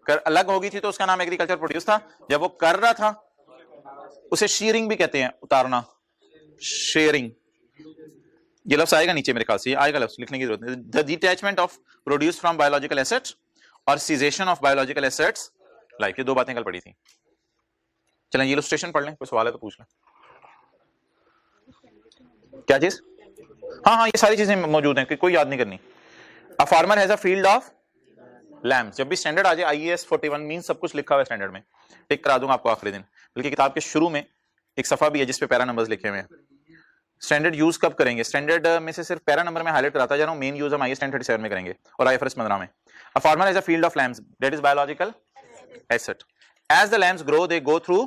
कर अलग होगी थी तो उसका नाम एग्रीकल्चर प्रोड्यूस था। जब वो कर रहा था उसे शीयरिंग भी कहते हैं, उतारना, शेयरिंग। ये लफ्ज आएगा नीचे मेरे ख्याल से, आएगा लफ्ज, लिखने की जरूरत नहीं। The detachment of produce from biological assets और cessation of biological assets, like ये दो बातें कल पढ़ी थी। चलें ये इलस्ट्रेशन पढ़ लें, कोई सवाल है तो पूछ लें। क्या चीज, हाँ, ये सारी चीजें मौजूद हैं, कोई याद नहीं करनी। A farmer has a field of lambs, जब भी स्टैंडर्ड आ जाए IAS 41 मीन सब कुछ लिखा हुआ है स्टैंडर्ड में, टिक करा दूंगा आपको आखिरी दिन। बल्कि किताब के शुरू में एक सफा भी है जिसपे पैरा नंबर्स लिखे हुए हैं। स्टैंडर्ड यूज कब करेंगे, स्टैंडर्ड में से सिर्फ पैरा नंबर में हाईलाइट कराता जा रहा हूं, मेन यूज हम IAS 1037 में करेंगे और IFRS 15 में। A farmer has a field of lambs, that is biological asset. As the lambs grow they go through,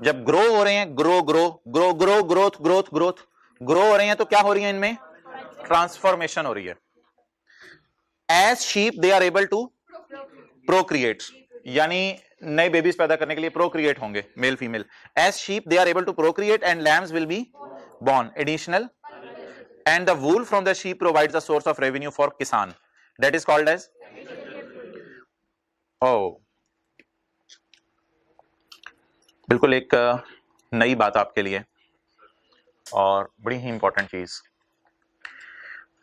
जब ग्रो हो रहे हैं, grow grow grow grow growth growth growth, grow हो रहे हैं तो क्या हो रही है, इनमें ट्रांसफॉर्मेशन हो रही है। As sheep they are able to procreate, यानी नए बेबीज पैदा करने के लिए प्रोक्रिएट होंगे, male female. As sheep they are able to procreate and lambs will be born additional, and the wool from the sheep provides a source of revenue for kisan, that is called as, oh, बिल्कुल एक नई बात आपके लिए और बड़ी ही important चीज,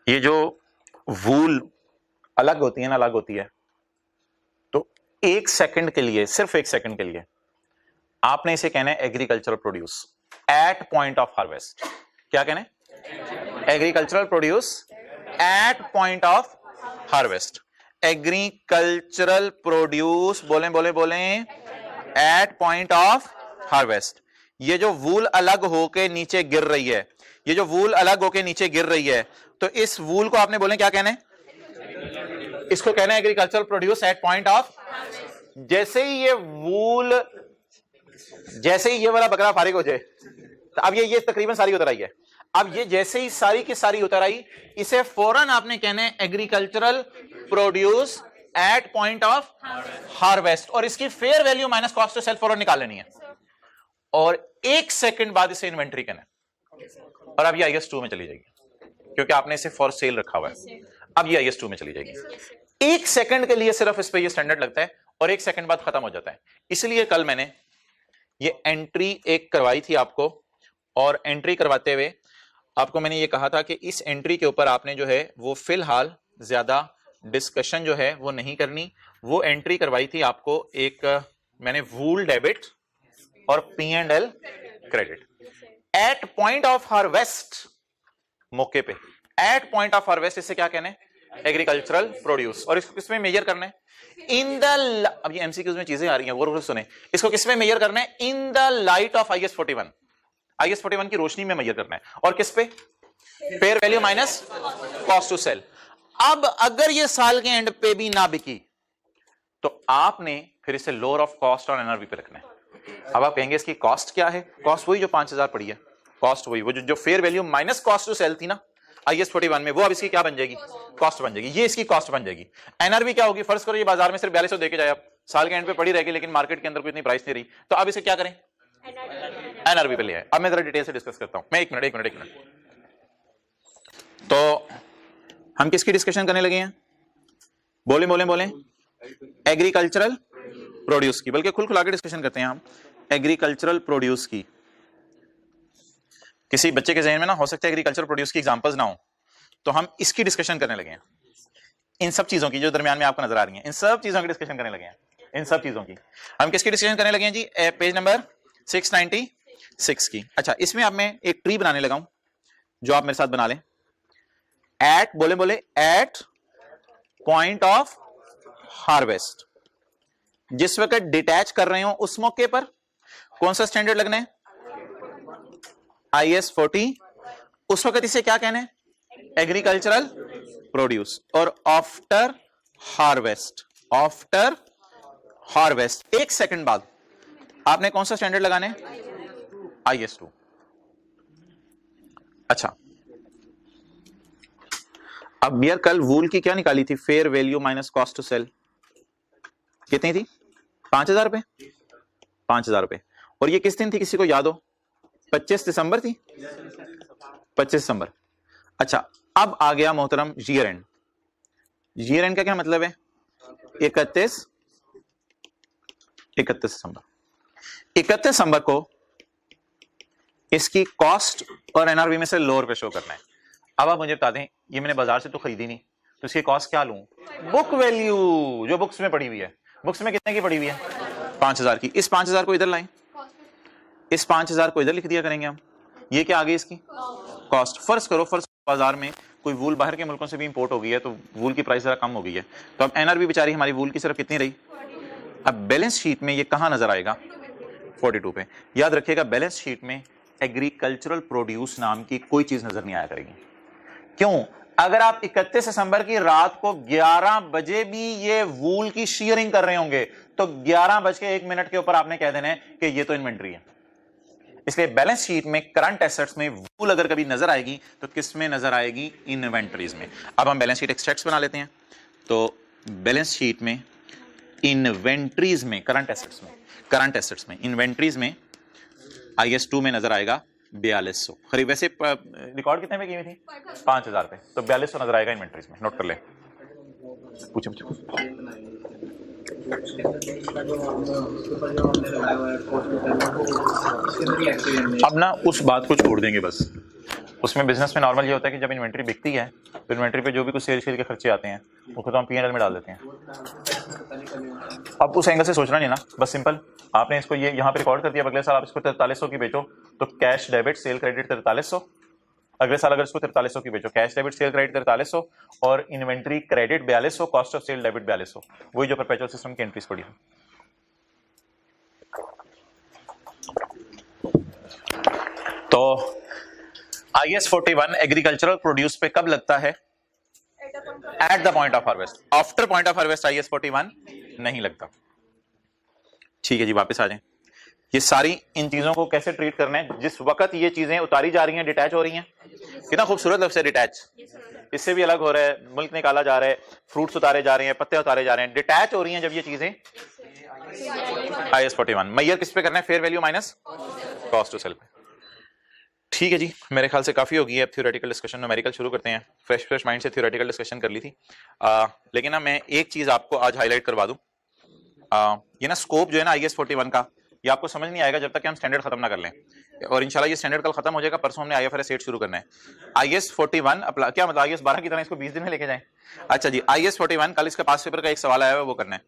ये जो वूल अलग होती है ना, अलग होती है, तो एक सेकंड के लिए, सिर्फ एक सेकंड के लिए आपने इसे कहना है agricultural produce at point of harvest. क्या कहना है, agricultural produce at point of harvest. Agricultural produce, बोलें बोलें बोलें, एट पॉइंट ऑफ हार्वेस्ट। ये जो वूल अलग होके नीचे गिर रही है, ये जो वूल अलग होके नीचे गिर रही है, तो इस वूल को आपने बोले क्या कहना है, इसको कहना है agricultural produce at point of. जैसे ही ये वूल, जैसे ही ये वाला बकरा फारिग हो जाए, तो अब ये तकरीबन सारी उतर आई है, अब ये जैसे ही सारी की सारी उतर आई, इसे फौरन आपने कहना है agricultural produce at point of harvest, और इसकी fair value minus cost to sell फौरन निकाल लेनी है, और एक सेकंड बाद इसे इन्वेंट्री कहना है। और अब ये IS2 में चली जाएगी क्योंकि आपने इसे फॉर सेल रखा हुआ है। अब ये IS2 में चली जाएगी। 1 सेकंड के लिए सिर्फ इस पे ये स्टैंडर्ड लगता है और 1 सेकंड बाद खत्म हो जाता है। इसलिए कल मैंने ये एंट्री एक करवाई थी आपको, और एंट्री करवाते हुए आपको मैंने ये कहा था कि इस एंट्री के ऊपर आपने जो है वो फिलहाल ज्यादा डिस्कशन जो है वो नहीं करनी। वो एंट्री करवाई थी आपको एक मैंने वूल डेबिट और P&L credit at point of harvest, मौके पे एट पॉइंट ऑफ हार्वेस्ट। इससे क्या कहना है? Agricultural produce. और इसको किसमें मेजर करना है? इन द, अब ये एमसीक्यूज में चीजें आ रही हैं, वो सुने। इसको किसमें मेजर करना है? In the light of IS41। IS41 की रोशनी में मेजर करना है। और किस पे? Fair value minus cost to sell. अब अगर ये साल के एंड पे भी ना बिकी तो आपने फिर इसे लोअर ऑफ कॉस्ट और NRV पे रखना है। अब आप कहेंगे इसकी कॉस्ट क्या है? कॉस्ट वही जो 5000 पड़ी है, कॉस्ट वही, वो जो fair value minus cost to sell थी ना IS41 में, वो अब इसकी क्या बन जाएगी? कॉस्ट बन जाएगी। ये इसकी कॉस्ट बन जाएगी। NRV क्या होगी? फर्ज करो ये बाजार में सिर्फ 4200 देके जाए, आप साल के एंड पे पड़ी रहेगी लेकिन मार्केट के अंदर कोई इतनी प्राइस नहीं रही, तो अब इसे क्या करें? NRV पे ले आए। अब मैं जरा डिटेल से डिस्कस करता हूं। मैं एक मिनट। तो हम किसकी डिस्कशन करने लगे हैं? बोले एग्रीकल्चरल प्रोड्यूस की, बल्कि खुला के डिस्कशन करते हैं हम एग्रीकल्चरल प्रोड्यूस की। किसी बच्चे के जहन में ना हो सकता है एग्रीकल्चरल प्रोड्यूस की एग्जांपल्स ना हो, तो हम इसकी डिस्कशन करने लगे हैं। इन सब चीजों की जो दरमियान में आपको नजर आ रही हैं, इन सब चीजों की डिस्कशन करने लगे हैं। इन सब चीजों की हम किसकी डिस्कशन करने लगे हैं जी? पेज नंबर 696 की। अच्छा, इसमें अब मैं एक ट्री बनाने लगा हूं, जो आप मेरे साथ बना लें। एट बोले एट पॉइंट ऑफ हार्वेस्ट, जिस वक्त डिटैच कर रहे हो उस मौके पर कौन सा स्टैंडर्ड लगना है? IS40। उस वक्त इसे क्या कहना है? Agricultural produce. और आफ्टर हार्वेस्ट 1 सेकंड बाद आपने कौन सा स्टैंडर्ड लगाना है? IS2। अच्छा, अब यार कल वूल की क्या निकाली थी? Fair value minus cost to sell. कितनी थी? 5000 रुपए। 5000 रुपए। और ये किस दिन थी? किसी को याद हो? 25 दिसंबर थी। 25 दिसंबर। अच्छा, अब आ गया मोहतरम ईयर एंड। ईयर एंड का क्या मतलब है? 31 दिसंबर। 31 दिसंबर को इसकी कॉस्ट और NRV में से लोअर पे शो करना है। अब आप मुझे बता दें, ये मैंने बाजार से तो खरीदी नहीं, तो इसकी कॉस्ट क्या लूं? बुक वैल्यू, जो बुक्स में पड़ी हुई है। बुक्स में कितने की पड़ी हुई है? 5000 की। इस 5000 को इधर लाएं, इस 5000 को इधर लिख दिया करेंगे हम। ये क्या आ गई? इसकी कॉस्ट। फर्ज करो बाजार में कोई वूल बाहर के मुल्कों से भी इंपोर्ट हो गई है, तो वूल की प्राइस जरा कम हो गई है, तो अब NRV बेचारी हमारी वूल की सिर्फ कितनी रही? अब बैलेंस शीट में ये कहां नजर आएगा? 42 पे। याद रखिएगा, बैलेंस शीट में एग्रीकल्चरल प्रोड्यूस नाम की कोई चीज नजर नहीं आया करेगी। क्यों? अगर आप 31 दिसंबर की रात को 11 बजे भी ये वूल की शीयरिंग कर रहे होंगे, तो 11:01 के ऊपर आपने कह देना है कि ये तो इन्वेंट्री है। इसलिए बैलेंस शीट में करंट एसेट्स में वूल अगर कभी नजर आएगी तो किस में नजर आएगी? इन्वेंट्रीज में। अब हम बैलेंस शीट एक्सट्रैक्ट्स बना लेते हैं। तो बैलेंस शीट में इन्वेंट्रीज में, करंट एसेट्स में इन्वेंट्रीज में IS2 में नजर आएगा 4200। खरीद वैसे रिकॉर्ड कितने में की हुई थी? 5000 पे, तो 4200 नजर आएगा इन्वेंट्रीज में। नोट कर ले। पूछे अब ना उस बात को छोड़ देंगे बस। उसमें बिजनेस में नॉर्मल ये होता है कि जब इन्वेंट्री बिकती है तो इन्वेंट्री पे जो भी कुछ सेल के खर्चे आते हैं वो तो हम P&L में डाल देते हैं। अब उस एंगल से सोचना नहीं ना, बस सिंपल आपने इसको ये यहाँ पे रिकॉर्ड कर दिया। अगले साल आप इसको 4300 की बेचो तो कैश डेबिट सेल क्रेडिट 4300। अगले साल अगर इसको 4300 की बेचो, कैश डेबिट सेल क्रेडिट 4300 और inventory credit 4200, cost of sale debit 4200। वही जो परपेचुअल सिस्टम की एंट्रीज पड़ी है। तो IS41 एग्रीकल्चरल प्रोड्यूस पे कब लगता है? At the point of harvest. After point of harvest IS41 नहीं लगता। ठीक है जी, वापस आ जाएं। ये सारी इन चीजों को कैसे ट्रीट करना है? जिस वक्त ये चीजें उतारी जा रही हैं, डिटैच हो रही हैं। कितना खूबसूरत लफ्ज़ है डिटैच। इससे भी अलग हो रहा है, मुल्क निकाला जा रहा है, फ्रूट्स उतारे जा रहे हैं, पत्ते उतारे जा रहे हैं, डिटैच हो रही हैं जब ये चीजें। IS41 मैयर किस पे करना है? Fair value minus cost to sell पे। ठीक है जी, मेरे ख्याल से काफ़ी होगी अब थ्योरेटिकल डिस्कशन। न्यूमेरिकल शुरू करते हैं। फ्रेश माइंड से थ्योरेटिकल डिस्कशन कर ली थी। लेकिन ना मैं एक चीज़ आपको आज हाईलाइट करवा दूं। ये ना स्कोप जो है ना IAS 41 का, ये आपको समझ नहीं आएगा जब तक कि हम स्टैंडर्ड खत्म ना कर लें। और इंशाल्लाह ये स्टैंडर्ड कल खत्म हो जाएगा, परसों हमने IFRS 8 शुरू करना है। IAS 41 क्या मतलब IAS 12 की तरह इसको 20 दिन में लेके जाएं? अच्छा जी, IAS 41 कल इसका पास पेपर का एक सवाल आया है, वो करना है।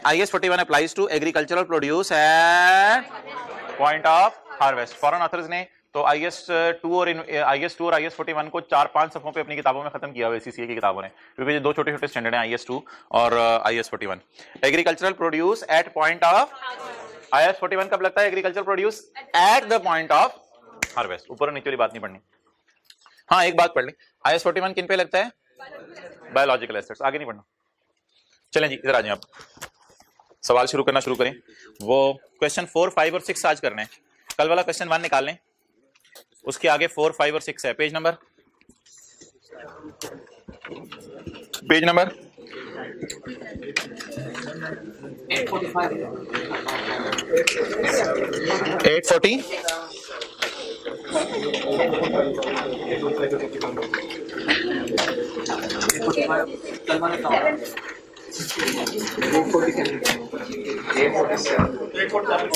IAS 41 applies to agricultural produce at point of harvest. Foreign authors ने तो IAS 2 और IAS 41 को 4-5 सफ़ों पे अपनी किताबों में खत्म किया हुआ है, CCA की किताबों ने, क्योंकि ये दो छोटे छोटे स्टैंडर्ड हैं, IAS 2 और IAS 41। Agricultural produce at point of, IAS 41 कब लगता है? Agriculture produce at the point of harvest. ऊपर और नीचे वाली बात नहीं पढ़नी। हाँ, एक बात पढ़ ली, IAS 41 किन पे लगता है? Biological assets. आगे नहीं पढ़ना। चलें जी, इधर आ जाएं आप, सवाल शुरू करना शुरू करें। वो क्वेश्चन 4, 5 और 6 आज करने हैं। कल वाला क्वेश्चन 1 निकाल लें, उसके आगे 4, 5 और 6 है। पेज नंबर 840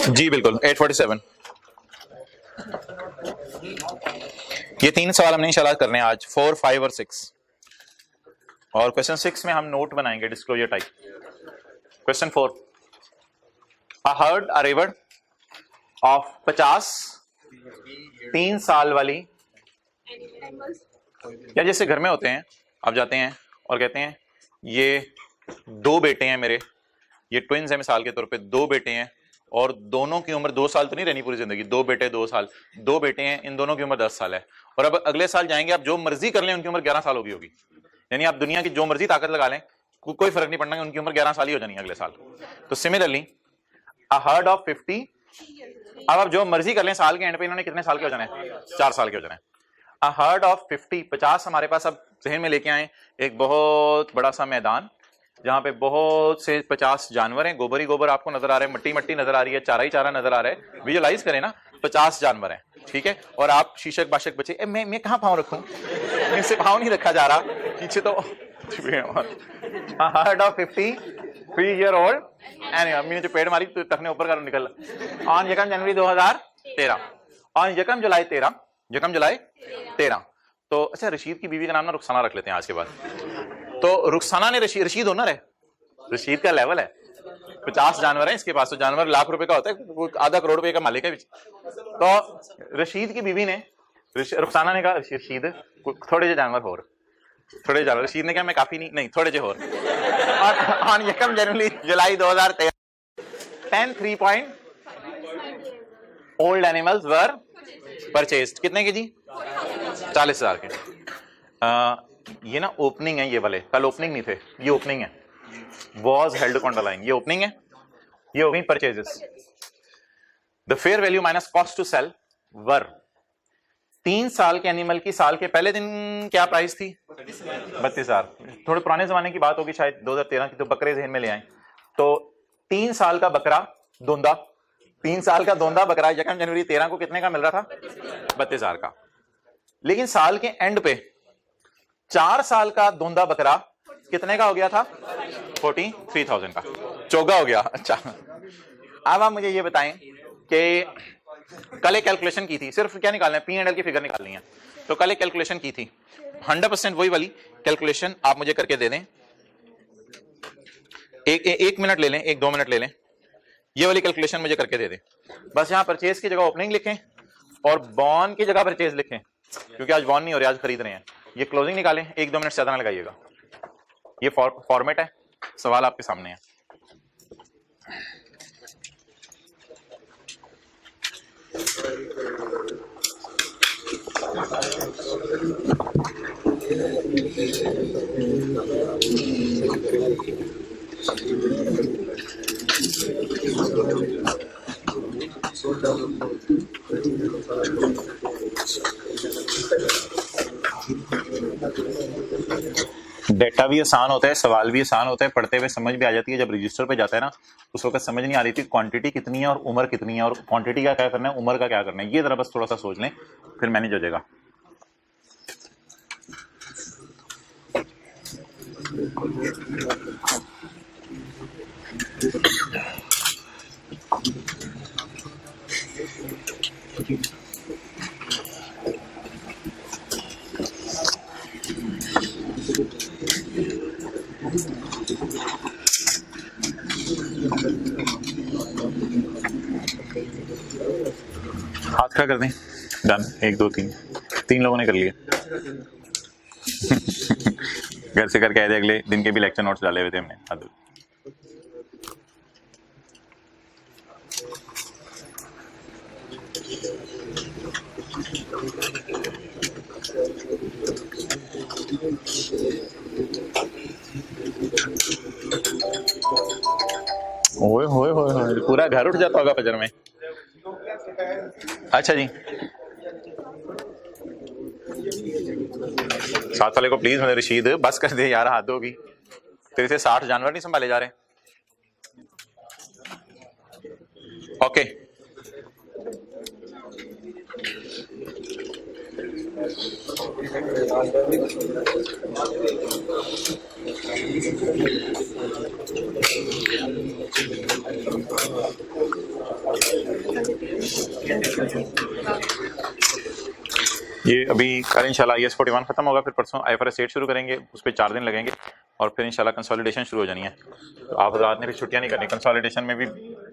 जी बिल्कुल 847। ये 3 सवाल हमने इंशाल्लाह करने हैं आज, 4, 5 और 6। और क्वेश्चन 6 में हम नोट बनाएंगे disclosure type. Question 4, a herd अरेवर्ड ऑफ 50 3 साल वाली, या जैसे घर में होते हैं, आप जाते हैं और कहते हैं ये 2 बेटे हैं मेरे, ये ट्विंस हैं मिसाल के तौर पे, 2 बेटे हैं और दोनों की उम्र 2 साल तो नहीं रहनी पूरी जिंदगी, 2 बेटे 2 साल, 2 बेटे हैं, इन दोनों की उम्र 10 साल है। और अब अगले साल जाएंगे, आप जो मर्जी कर लें, उनकी उम्र 11 साल होगी। यानी आप दुनिया की जो मर्जी ताकत लगा लें, कोई फर्क नहीं पड़ना, उनकी उम्र 11 साल ही हो जानी है अगले साल। तो सिमिलरली अ हर्ड ऑफ 50, अब आप जो मर्जी कर लें, साल के एंड पे इन्होंने कितने साल के हो जाने हैं? 4 साल के हो जाने हैं। अ हर्ड ऑफ 50 हमारे पास अब जहन में लेके आए एक बहुत बड़ा सा मैदान, जहां पे बहुत से 50 जानवर हैं, गोबर ही गोबर आपको नजर आ रहे हैं, मट्टी मट्टी नजर आ रही है, चारा ही चारा नजर आ रहा है। विजुअलाइज करें ना, 50 जानवर हैं, ठीक है। और आप शीशक बाशक बचे, मैं कहां पाँव रखूं? इनसे पाँव नहीं रखा जा रहा, पीछे तो हर्ड ऑफ 53-year-old एनिमल, मैंने जो पेड़ मारी तो टखने ऊपर का निकल। ऑन 1 जनवरी 2013, ऑन 1 जुलाई 13। तो अच्छा, रशीद की बीवी का नाम ना रुखसाना रख लेते हैं आज के बाद। तो रुखसाना ने रशीद ओनर है, रशीद का लेवल है, 50 जानवर है इसके पास, तो जानवर लाख रुपए का होता है, आधा करोड़ रुपए का मालिक है। तो रशीद की बीवी ने, रुखसाना ने कहा रशीद थोड़े जे जानवर और, थोड़े जानवर। रशीद ने कहा मैं काफी नहीं थोड़े जे और। On 1 January July 2013 10 3-point-old animals were purchased। कितने के जी? 40,000 के। ये ना ओपनिंग है, ये वाले कल ओपनिंग नहीं थे, ये ओपनिंग है। वॉज हेल्ड को अंडरलाइन, ये ओपनिंग है, ये हो गई purchases. The fair value minus cost to sell were, 3 साल के एनिमल की साल के पहले दिन क्या प्राइस थी? 32,000। थोड़े पुराने जमाने की बात होगी शायद, 2013 की, तो बकरे जहन में ले आए। तो 3 साल का बकरा दोंदा, 3 साल का दोंदा बकरा 1 जनवरी 13 को कितने का मिल रहा था? 32,000 का। लेकिन साल के एंड पे 4 साल का दोंदा बकरा कितने का हो गया था? 43,000 का, चौगा हो गया। अच्छा, अब आप मुझे ये बताएं कि कल एक कैलकुलेशन की थी, सिर्फ क्या निकालना है? P&L की फिगर निकालनी है। तो कल एक कैलकुलेशन की थी, 100% वही वाली कैलकुलेशन आप मुझे करके दे दें। एक मिनट ले लें, 1-2 मिनट ले लें, ये वाली कैलकुलेशन मुझे करके दे दें। बस यहाँ परचेज की जगह ओपनिंग लिखें और बॉन की जगह परचेज लिखें, क्योंकि आज बॉन नहीं हो रहे, आज खरीद रहे हैं। ये क्लोजिंग निकालें, 1-2 मिनट ज्यादा ना लगाइएगा। ये फॉर्मेट है, सवाल आपके सामने है। डेटा भी आसान होता है, सवाल भी आसान होता है, पढ़ते हुए समझ भी आ जाती है। जब रजिस्टर पे जाता है ना उस वक्त समझ नहीं आ रही थी क्वांटिटी कितनी है और उम्र कितनी है, और क्वांटिटी का क्या करना है, उम्र का क्या करना है, ये जरा बस थोड़ा सा सोच लें, फिर मैनेज हो जाएगा। हाथ खड़ा कर दें। डन। 1 2 3 लोगों ने कर लिया। घर से करके आए थे, अगले दिन के भी लेक्चर नोट्स डाले हुए थे हमने। ओए होए होए होए, पूरा घर उठ जाता होगा फजर में। अच्छा जी, साथ वाले को प्लीज मेरे रशीद बस कर दे यार, हाथ होगी तेरे से 60 जानवर नहीं संभाले जा रहे। ओके ये अभी कल इंशाल्लाह IAS 41 खत्म होगा, फिर परसों IFRS 8 शुरू करेंगे, उस पर 4 दिन लगेंगे और फिर इंशाल्लाह कंसोलिडेशन शुरू हो जानी है। तो आप रात ने भी छुट्टियां नहीं करनी, कंसोलिडेशन में भी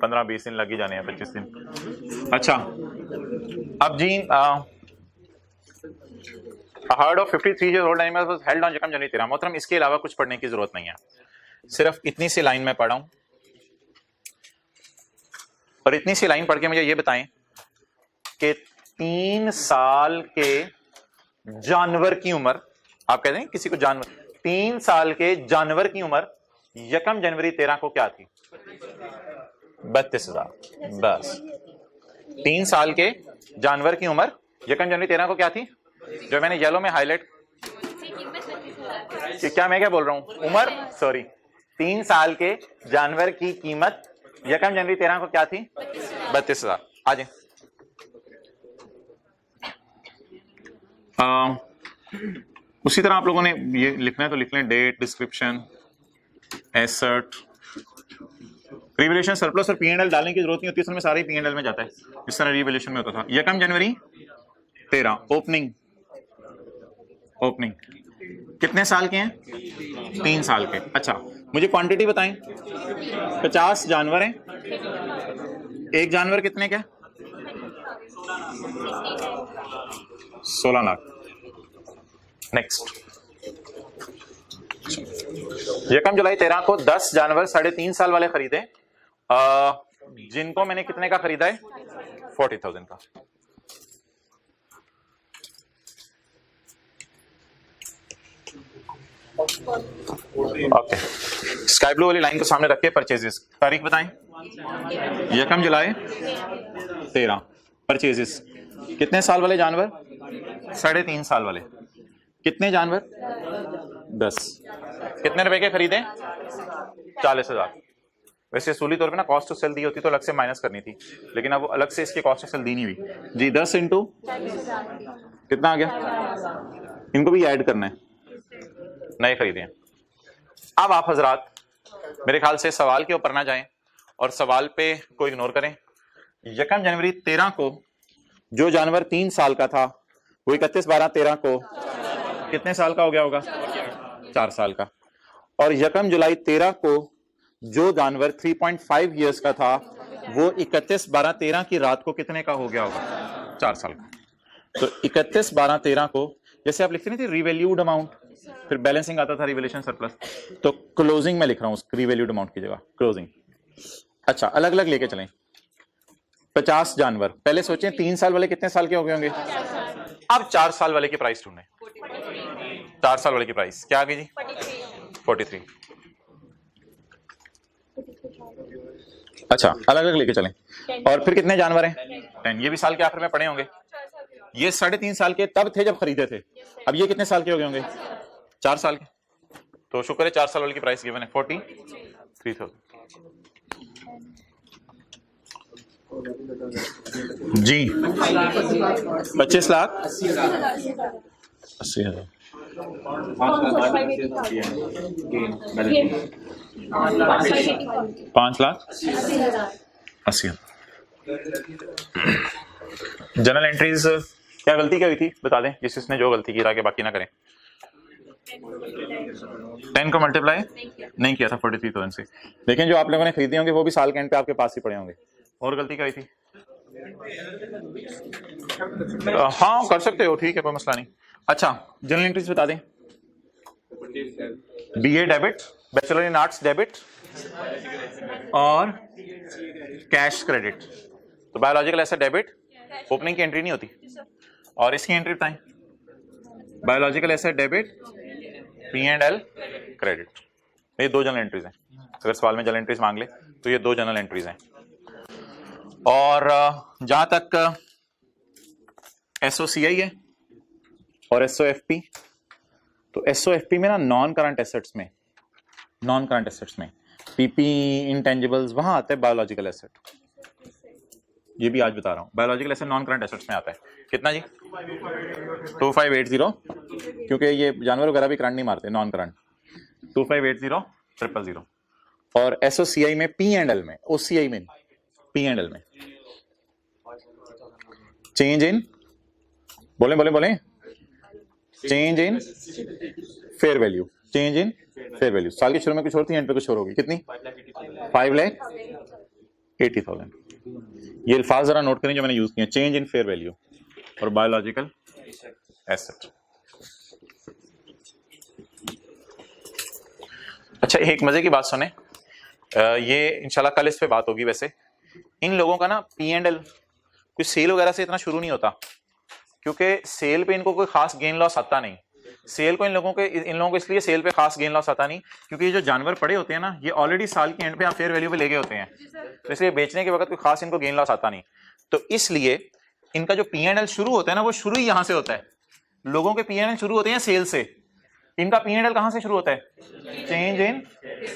15-20 दिन लग ही जाने हैं, 25 दिन। अच्छा अब जी heard of 53 years old animals was held on यकम जनवरी 13। मोहतरम इसके अलावा कुछ पढ़ने की जरूरत नहीं है, सिर्फ इतनी सी लाइन में पढ़ा हूं और इतनी सी लाइन पढ़ के मुझे ये बताएं कि 3 साल के जानवर की उम्र, आप कहते हैं किसी को जानवर, 3 साल के जानवर की उम्र यकम जनवरी 13 को क्या थी? 32,000। बस 3 साल के जानवर की उम्र यकम जनवरी 13 को क्या थी? जो मैंने येलो में हाईलाइट, क्या मैं क्या बोल रहा हूं, उम्र, सॉरी, 3 साल के जानवर की कीमत यकम जनवरी 13 को क्या थी? 32,000। आ जाए उसी तरह आप लोगों ने ये लिखना है तो लिख लें, date, description, asset, revaluation, surplus और P&L डालने की जरूरत नहीं होती, इसमें सारे P&L में जाता है, इस तरह रिवैल्यूएशन में होता था। यकम जनवरी 13 ओपनिंग कितने साल के हैं? 3 साल के। अच्छा मुझे क्वांटिटी बताएं। 50 जानवर हैं, एक जानवर कितने का? 16 लाख। नेक्स्ट, यकम जुलाई 13 को 10 जानवर 3.5 साल वाले खरीदे, जिनको मैंने कितने का खरीदा है? 40,000 का। ओके, स्काई ब्लू वाली लाइन को सामने रख के परचेजेस तारीख बताएं। यकम जुलाई 13। परचेजेस कितने साल वाले जानवर? 3.5 साल वाले। कितने जानवर? 10। कितने रुपए के खरीदे? 40,000। वैसे असूली तौर पे ना कॉस्ट ऑफ सेल दी होती तो अलग से माइनस करनी थी, लेकिन अब वो अलग से इसकी कॉस्ट ऑफ सेल दी नहीं हुई जी। 10 इंटू कितना आ गया? इनको भी ऐड करना है, नए खरीदे हैं। अब आप हजरात मेरे ख्याल से सवाल के ऊपर ना जाएं और सवाल पे को इग्नोर करें। यकम जनवरी 13 को जो जानवर 3 साल का था वो 31/12/13 को कितने साल का हो गया होगा? 4 साल का। और यकम जुलाई 13 को जो जानवर 3.5 ईयर्स का था वो 31/12/13 की रात को कितने का हो गया होगा? 4 साल का। तो 31/12/13 को जैसे आप लिखते नहीं थे रिवैल्यूड अमाउंट, फिर बैलेंसिंग आता था रिवैल्यूएशन सरप्लस, तो क्लोजिंग में लिख रहा हूं रिवैल्यूड अमाउंट की जगह क्लोजिंग। अच्छा अलग अलग लेके चलें। 50 जानवर, पहले सोचें 3 साल वाले कितने साल के हो गए होंगे? अब 4 साल वाले की प्राइस ढूंढें। 4 साल वाले की प्राइस क्या आ गई जी? 43। अच्छा अलग अलग लेके चलें। और फिर कितने जानवर हैं? 10। ये भी साल के आखिर में पड़े होंगे। ये 3.5 साल के तब थे जब खरीदे थे, अब ये कितने साल के हो गए होंगे? 4 साल के। तो शुक्र है 4 साल वाले की प्राइस गिवन है 43,000 जी। 25 लाख 80,000 5 लाख 80,000। जनरल एंट्रीज क्या गलती क्या हुई थी बता दें, जिसने जो गलती की ताकि बाकी ना करें। 10 को मल्टीप्लाई नहीं किया था 43,000 से। लेकिन जो आप लोगों ने खरीदे होंगे वो भी साल के एंड पे आपके पास ही पड़े होंगे। और गलती क्या हुई थी? हाँ कर सकते हो, ठीक है कोई मसला नहीं। अच्छा जनरल एंट्रीज बता दें। BA debit, bachelor in arts debit और कैश क्रेडिट। तो बायोलॉजिकल एसेट डेबिट, ओपनिंग की एंट्री नहीं होती। और इसकी एंट्री बताएं। Biological asset debit, P&L credit. ये 2 जनरल एंट्रीज हैं। अगर सवाल में जनरल एंट्रीज मांग ले तो ये 2 जनरल एंट्रीज हैं। और जहां तक SOCI है और SOFP, तो SOFP में ना नॉन करंट एसेट्स में PP इंटेंजिबल्स वहां आता है बायोलॉजिकल एसेट। ये भी आज बता रहा हूं, biological asset non current assets में आता है। कितना जी? 2580, क्योंकि ये जानवर वगैरह भी करंट नहीं मारते, नॉन करंट। 2580,000। और SOCI में P&L में, OCI में P&L में चेंज इन, बोले change in fair value, change in fair value. साल के शुरू में कुछ और थी, एंड पे कुछ और होगी। कितनी? 5,80,000। ये अल्फाज जरा नोट करें जो मैंने यूज किए, चेंज इन फेयर वैल्यू और बायोलॉजिकल एसेट। अच्छा एक मजे की बात सुने, ये इंशाल्लाह कल इस पे बात होगी। वैसे इन लोगों का ना P&L कुछ सेल वगैरह से इतना शुरू नहीं होता, क्योंकि सेल पे इनको कोई खास गेन लॉस आता नहीं। सेल को इन लोगों को इसलिए सेल पे खास गेन लॉस आता नहीं, क्योंकि ये जो जानवर पड़े होते हैं ना, ये ऑलरेडी साल के एंड पे आप फेयर वैल्यू पे ले गए होते हैं, तो इसलिए बेचने के वक्त कोई खास इनको गेन लॉस आता नहीं। तो इसलिए इनका जो P&L शुरू होता है ना, वो शुरू ही यहां से होता है। लोगों के P&L शुरू होते हैं सेल से, इनका P&L कहां से शुरू होता है? Change in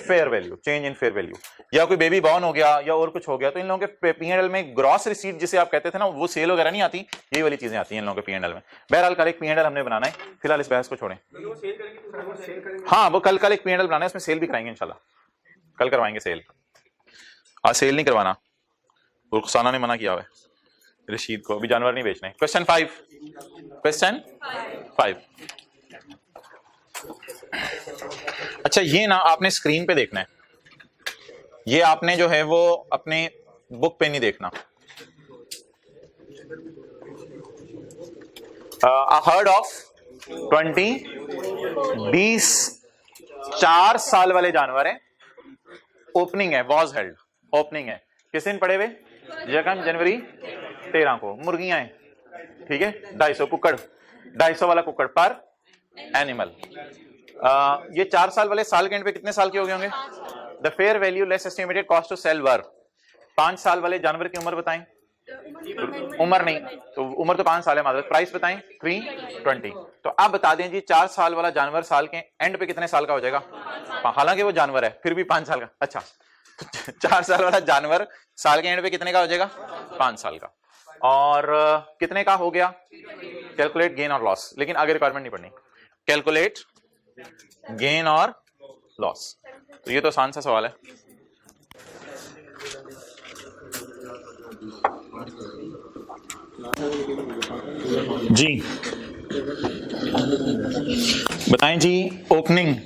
fair value, change in fair value. या कोई बेबी बॉर्न हो गया या और कुछ हो गया, तो इन लोगों के P&L में ग्रॉस रिसीट जिसे आप कहते थे ना, वो सेल वगैरह नहीं आती, यही वाली चीजें आती हैं इन लोगों के P&L में। बहरहाल कल एक P&L हमने बनाना है, फिलहाल इस बहस को छोड़ें। हाँ वो कल एक P&L बनाना है, उसमें सेल भी कराएंगे इंशाल्लाह, कल करवाएंगे सेल। आज सेल नहीं करवाना, रुखसाना ने मना किया हुआ है रशीद को, अभी जानवर नहीं बेचने। क्वेश्चन 5। अच्छा ये ना आपने स्क्रीन पे देखना है, ये आपने जो है वो अपने बुक पे नहीं देखना। हर्ड ऑफ 20 4 साल वाले जानवर है, ओपनिंग है, वॉज हेल्ड, ओपनिंग है, किस दिन पड़े हुए? 1 जनवरी 13 को। मुर्गियां हैं, ठीक है, 250 कुकड़, 250 वाला कुकड़ पर एनिमल। ये 4 साल वाले साल के एंड पे कितने साल के हो गए होंगे? The fair value less estimated cost to sell were. 5 साल वाले जानवर की उम्र बताएं। उम्र नहीं तो उम्र तो 5 साल है, मतलब प्राइस बताएं 320। तो आप बता दें जी 4 साल वाला जानवर साल के एंड पे कितने साल का हो जाएगा? हालांकि वो जानवर है फिर भी 5 साल का। अच्छा 4 साल वाला जानवर साल के एंड पे कितने का हो जाएगा? 5 साल का। और कितने का हो गया? कैलकुलेट गेन और लॉस, लेकिन आगे रिक्वायरमेंट नहीं पढ़नी, कैलकुलेट गेन और लॉस। तो ये तो आसान सा सवाल है। जी बताएं जी, ओपनिंग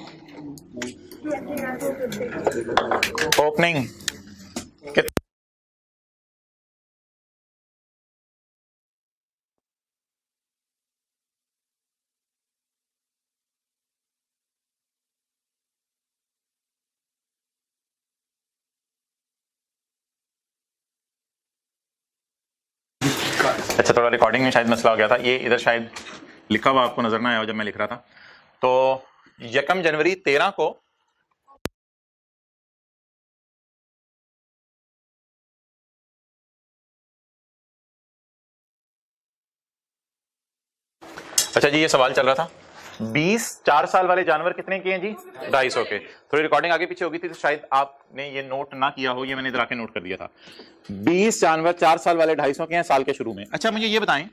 अच्छा थोड़ा रिकॉर्डिंग में शायद मसला हो गया था, ये इधर शायद लिखा हुआ आपको नजर ना आया जब मैं लिख रहा था। तो 1 जनवरी 13 को अच्छा जी ये सवाल चल रहा था 20 4 साल वाले जानवर कितने के हैं जी? 250 के। थोड़ी रिकॉर्डिंग आगे पीछे होगी थी तो शायद आपने ये नोट ना किया हो, ये मैंने इधर आके नोट कर दिया था। 20 जानवर 4 साल वाले 250 के हैं साल के शुरू में। अच्छा मुझे ये बताएं,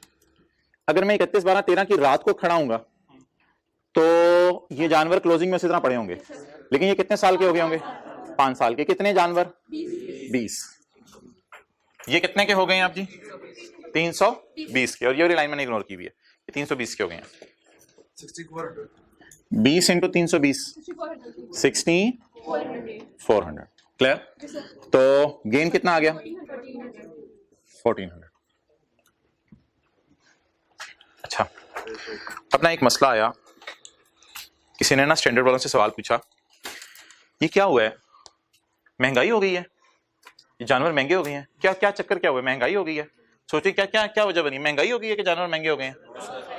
अगर मैं 31 12 13 की रात को खड़ा हूंगा तो ये जानवर क्लोजिंग में उसी तरह पड़े होंगे, लेकिन ये कितने साल के हो गए होंगे? 5 साल के। कितने जानवर? 20। ये कितने के हो गए हैं आप जी? 320 के। और ये वाली लाइन मैंने इग्नोर की हुई है, ये 320 के हो गए हैं। 20 इंटू 320 6400। क्लियर? तो गेन कितना आ गया? 1400। अच्छा, अपना एक मसला आया, किसी ने ना स्टैंडर्ड वालों से सवाल पूछा, ये क्या हुआ है? महंगाई हो गई है, ये जानवर महंगे हो गए हैं, क्या क्या चक्कर क्या हुआ है? महंगाई हो गई है। सोचिए क्या क्या क्या वजह बनी? महंगाई हो गई है कि जानवर महंगे हो गए हैं?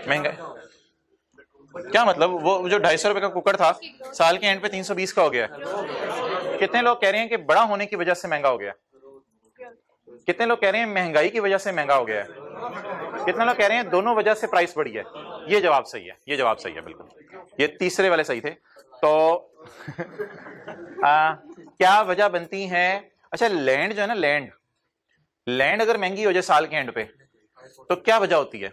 महंगाई क्या मतलब? वो जो 250 रुपए का कुकर था साल के एंड पे 320 का हो गया। कितने लोग कह रहे हैं कि बड़ा होने की वजह से महंगा हो गया? कितने लोग कह रहे हैं महंगाई की वजह से महंगा हो गया है? कितने लोग कह रहे हैं दोनों वजह से प्राइस बढ़ी है? ये जवाब सही है, ये जवाब सही है बिल्कुल। ये तीसरे वाले सही थे। तो क्या वजह बनती है? अच्छा लैंड जो है ना, लैंड अगर महंगी हो जाए साल के एंड पे तो क्या वजह होती है?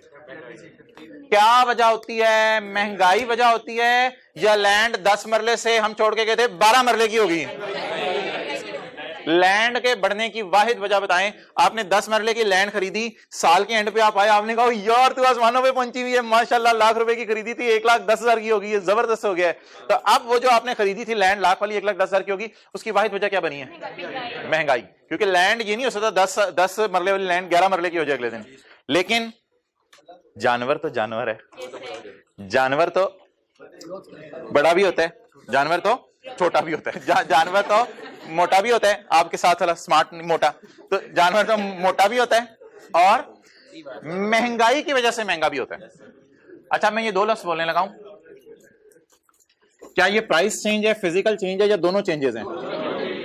क्या वजह होती है? महंगाई वजह होती है, या लैंड 10 मरले से हम छोड़ के गए थे 12 मरले की होगी? लैंड के बढ़ने की वाहिद वजह बताएं। आपने 10 मरले की लैंड खरीदी, साल के एंड पे आप आए, आपने कहा यार तू आसमानों पे पहुंची हुई है, माशाल्लाह, लाख रुपए की खरीदी थी 1,10,000 की होगी, जबरदस्त हो गया है। तो अब वो जो आपने खरीदी थी लैंड लाख वाली 1,10,000 की होगी, उसकी वाहिद वजह क्या बनी है? महंगाई। क्योंकि लैंड ये नहीं हो सकता 10 मरले वाली लैंड 11 मरले की हो जाए अगले दिन। लेकिन जानवर तो जानवर है, जानवर तो बड़ा भी होता है, जानवर तो छोटा भी होता है, जानवर तो मोटा भी होता है, आपके साथ वाला स्मार्ट मोटा, तो जानवर तो मोटा भी होता है और महंगाई की वजह से महंगा भी होता है। अच्छा मैं ये दो लफ्ज बोलने लगा हूं, क्या ये प्राइस चेंज है, फिजिकल चेंज है, या दोनों चेंजेस हैं?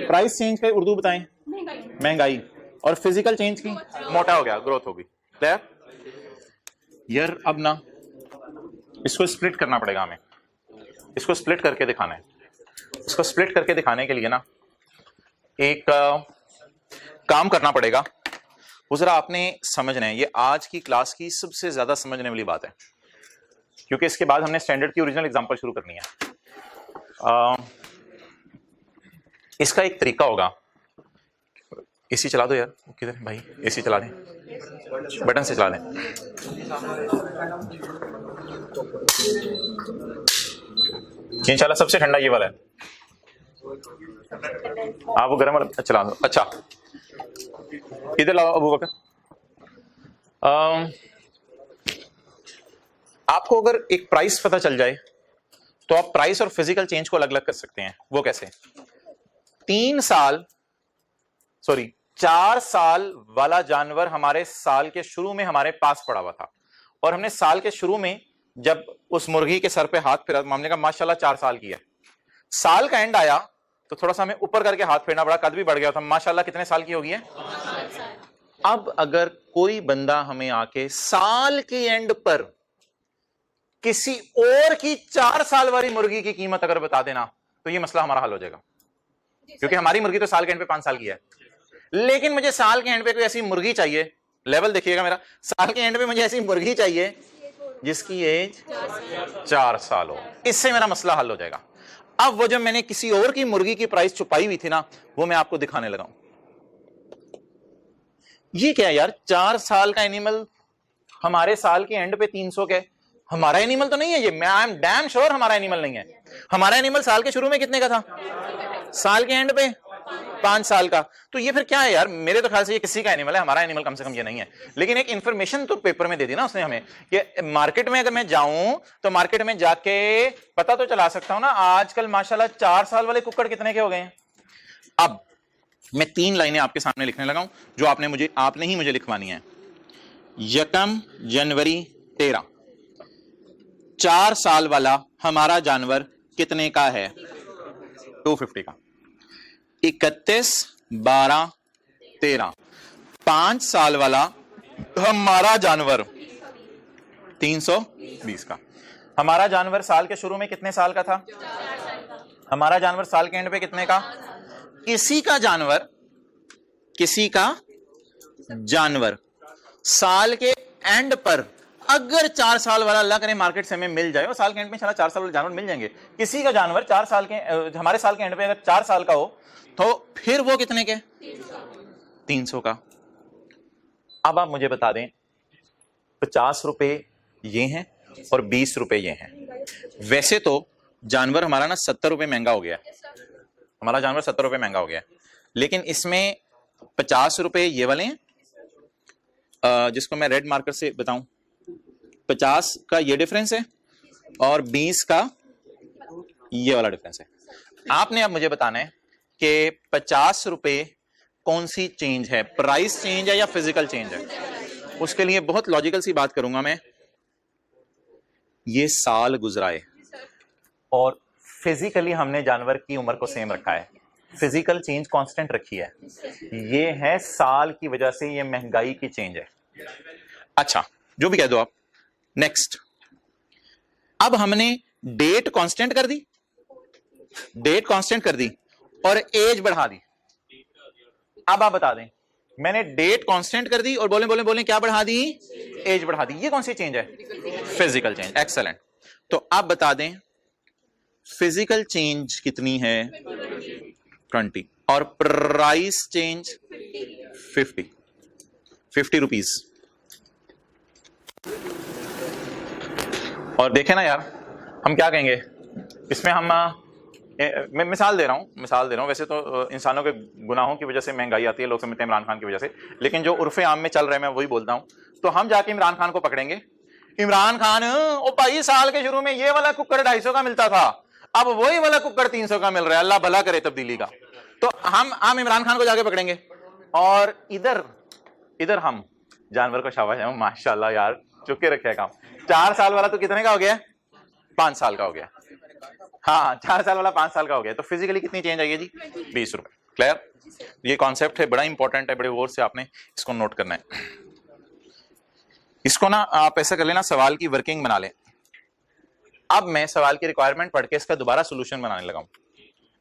प्राइस चेंज का उर्दू बताएं? महंगाई। और फिजिकल चेंज की? मोटा हो गया, ग्रोथ होगी। क्लियर? यार अब ना इसको स्प्लिट करना पड़ेगा हमें, इसको स्प्लिट करके दिखाना है। इसको स्प्लिट करके दिखाने के लिए ना एक काम करना पड़ेगा, वो जरा आपने समझना है। ये आज की क्लास की सबसे ज्यादा समझने वाली बात है, क्योंकि इसके बाद हमने स्टैंडर्ड की ओरिजिनल एग्जांपल शुरू करनी है। इसका एक तरीका होगा, एसी चला दो यार, किधर भाई? एसी चला दें, बटन से चला दें। इंशाल्लाह सबसे ठंडा ये वाला है, आप वो गर्म वाला चला दो। अच्छा इधर लाओ अबू बकर। आपको अगर एक प्राइस पता चल जाए तो आप प्राइस और फिजिकल चेंज को अलग अलग कर सकते हैं। वो कैसे? 4 साल वाला जानवर हमारे साल के शुरू में हमारे पास पड़ा हुआ था, और हमने साल के शुरू में जब उस मुर्गी के सर पे हाथ फेरा, हमने कहा माशाल्लाह 4 साल की है। साल का एंड आया तो थोड़ा सा हमें ऊपर करके हाथ फेरना पड़ा, कद भी बढ़ गया था, माशाल्लाह कितने साल की हो गई है? अब अगर कोई बंदा हमें आके साल के एंड पर किसी और की 4 साल वाली मुर्गी की कीमत अगर बता देना तो ये मसला हमारा हल हो जाएगा, क्योंकि हमारी मुर्गी तो साल के एंड पे 5 साल की है। लेकिन मुझे साल के एंड पे कोई ऐसी मुर्गी चाहिए, लेवल देखिएगा मेरा, साल के एंड पे मुझे ऐसी मुर्गी चाहिए जिसकी एज 4 साल हो, इससे मेरा मसला हल हो जाएगा। अब वो जब मैंने किसी और की मुर्गी की प्राइस छुपाई हुई थी ना, वो मैं आपको दिखाने लगा हूं। ये क्या है यार? 4 साल का एनिमल हमारे साल के एंड पे 300 के, हमारा एनिमल तो नहीं है ये, मैं आई एम डैम श्योर हमारा एनिमल नहीं है। हमारा एनिमल साल के शुरू में कितने का था? साल के एंड पे 5 साल का। तो ये फिर क्या है यार? मेरे तो ख्याल से ये किसी का एनिमल है, हमारा एनिमल कम से कम ये नहीं है। लेकिन एक इंफॉर्मेशन तो पेपर में दे दी ना उसने हमें, कि मार्केट में अगर मैं जाऊं तो मार्केट में जाके पता तो चला सकता हूं ना आजकल माशाल्लाह 4 साल वाले कुक्कड़ कितने के हो गए हैं। अब मैं 3 लाइनें आपके सामने लिखने लगा हूं, जो आपने ही मुझे लिखवानी है। 1 जनवरी 13, 4 साल वाला हमारा जानवर कितने का है? 250 का। 31/12/13, 5 साल वाला हमारा जानवर 320 का। हमारा जानवर साल के शुरू में कितने साल का था? हमारा जानवर साल के एंड पे कितने का? किसी का जानवर साल के एंड पर अगर 4 साल वाला अल्लाह करे मार्केट से हमें मिल जाए, और साल के एंड में 4 साल वाले जानवर मिल जाएंगे, किसी का जानवर 4 साल के हमारे साल के एंड पे अगर 4 साल का हो तो फिर वो कितने के? 300 का। अब आप मुझे बता दें 50 रुपए ये हैं और 20 रुपए ये हैं। वैसे तो जानवर हमारा ना 70 रुपए महंगा हो गया, हमारा जानवर 70 रुपए महंगा हो गया, लेकिन इसमें 50 रुपए ये वाले हैं, जिसको मैं रेड मार्कर से बताऊं, 50 का ये डिफरेंस है और 20 का ये वाला डिफरेंस है। आपने अब मुझे बताना है कि 50 रुपए कौन सी चेंज है, प्राइस चेंज है या फिजिकल चेंज है? उसके लिए बहुत लॉजिकल सी बात करूंगा मैं। ये साल गुजरा है और फिजिकली हमने जानवर की उम्र को सेम रखा है, फिजिकल चेंज कांस्टेंट रखी है, ये है साल की वजह से ये महंगाई की चेंज है। अच्छा, जो भी कह दो आप। नेक्स्ट, अब हमने डेट कांस्टेंट कर दी, डेट कांस्टेंट कर दी और एज बढ़ा दी। अब आप बता दें, मैंने डेट कांस्टेंट कर दी और बोले क्या बढ़ा दी? एज बढ़ा दी। ये कौन सी चेंज है? Physical change. एक्सेलेंट। तो आप बता दें फिजिकल चेंज कितनी है? 20 और प्राइस चेंज 50 रुपीज। और देखें ना यार, हम क्या कहेंगे इसमें, हम मैं मिसाल दे रहा हूं, वैसे तो इंसानों के गुनाहों की वजह से महंगाई आती है, लोग समझते हैं इमरान खान की वजह से, लेकिन जो उर्फे आम में चल रहे हैं मैं वही बोलता हूं। तो हम जाके इमरान खान को पकड़ेंगे, इमरान खान ओ भाई साल के शुरू में ये वाला कुकर 250 का मिलता था, अब वही वाला कुकर 300 का मिल रहा है, अल्लाह भला करे तब्दीली का। तो हम इमरान खान को जाके पकड़ेंगे और इधर हम जानवर को शाबाश है, माशाल्लाह यार चुपके रखे काम। 4 साल वाला तो कितने का हो गया? 5 साल का हो गया। हाँ, 4 साल वाला 5 साल का हो गया। तो फिजिकली कितनी चेंज आई है जी? 20 रुपए। क्लियर? ये कॉन्सेप्ट है, बड़ा इंपॉर्टेंट है, बड़े गौर से आपने इसको नोट करना है। इसको ना आप ऐसा कर लेना, सवाल की वर्किंग बना लें। अब मैं सवाल की रिक्वायरमेंट पढ़ के इसका दोबारा सोल्यूशन बनाने लगा हूं।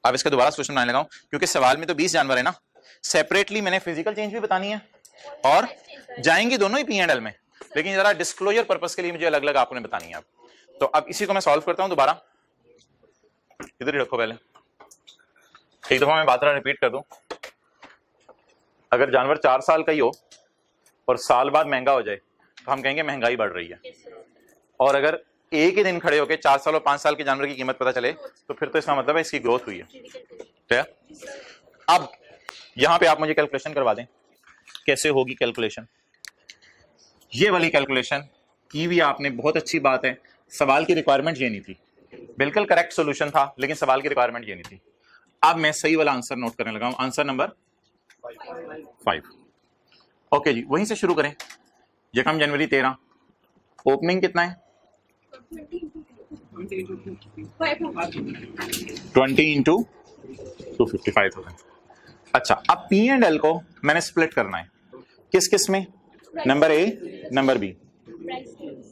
अब इसका दोबारा सोल्यूशन बनाने लगा हूं क्योंकि सवाल में तो 20 जानवर है ना, सेपरेटली मैंने फिजिकल चेंज भी बतानी है और जाएंगी दोनों ही P&L में, लेकिन जरा डिस्क्लोजर पर्पस के लिए मुझे अलग अलग आपने बतानी है। तो अब इसी को मैं सॉल्व करता हूं दोबारा। इधर ही रखो, पहले एक दफा मैं बात रिपीट कर दूं। अगर जानवर 4 साल का ही हो और साल बाद महंगा हो जाए तो हम कहेंगे महंगाई बढ़ रही है, और अगर एक ही दिन खड़े होकर 4 साल और 5 साल के जानवर की कीमत पता चले तो फिर तो इसका मतलब है इसकी ग्रोथ हुई है। ठीक? अब यहां पे आप मुझे कैलकुलेशन करवा दें, कैसे होगी कैलकुलेशन। ये वाली कैलकुलेशन की भी आपने, बहुत अच्छी बात है। सवाल की रिक्वायरमेंट ये नहीं थी, बिल्कुल करेक्ट सॉल्यूशन था, लेकिन सवाल की रिक्वायरमेंट ये नहीं थी। अब मैं सही वाला आंसर नोट करने लगा हूं, आंसर नंबर 5। ओके जी, वहीं से शुरू करें। 1 जनवरी 13, ओपनिंग कितना है? 20 इंटू 255,000। अच्छा, अब P&L को मैंने स्प्लिट करना है किस किस में? Number A, number B,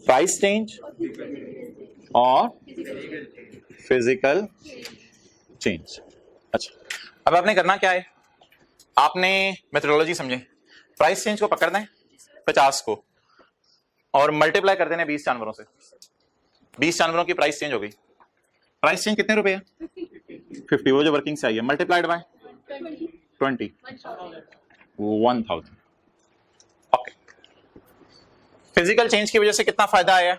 price change और फिजिकल चेंज। अच्छा, अब आपने करना क्या है, आपने मेथोडोलॉजी समझे। प्राइस चेंज को पकड़ना है 50 को और मल्टीप्लाई कर देना 20 जानवरों से। 20 जानवरों की प्राइस चेंज हो गई। प्राइस चेंज कितने रुपए है? 50, वो जो वर्किंग से आई है, multiplied by 20, 1000। Okay, physical change की वजह से कितना फायदा आया?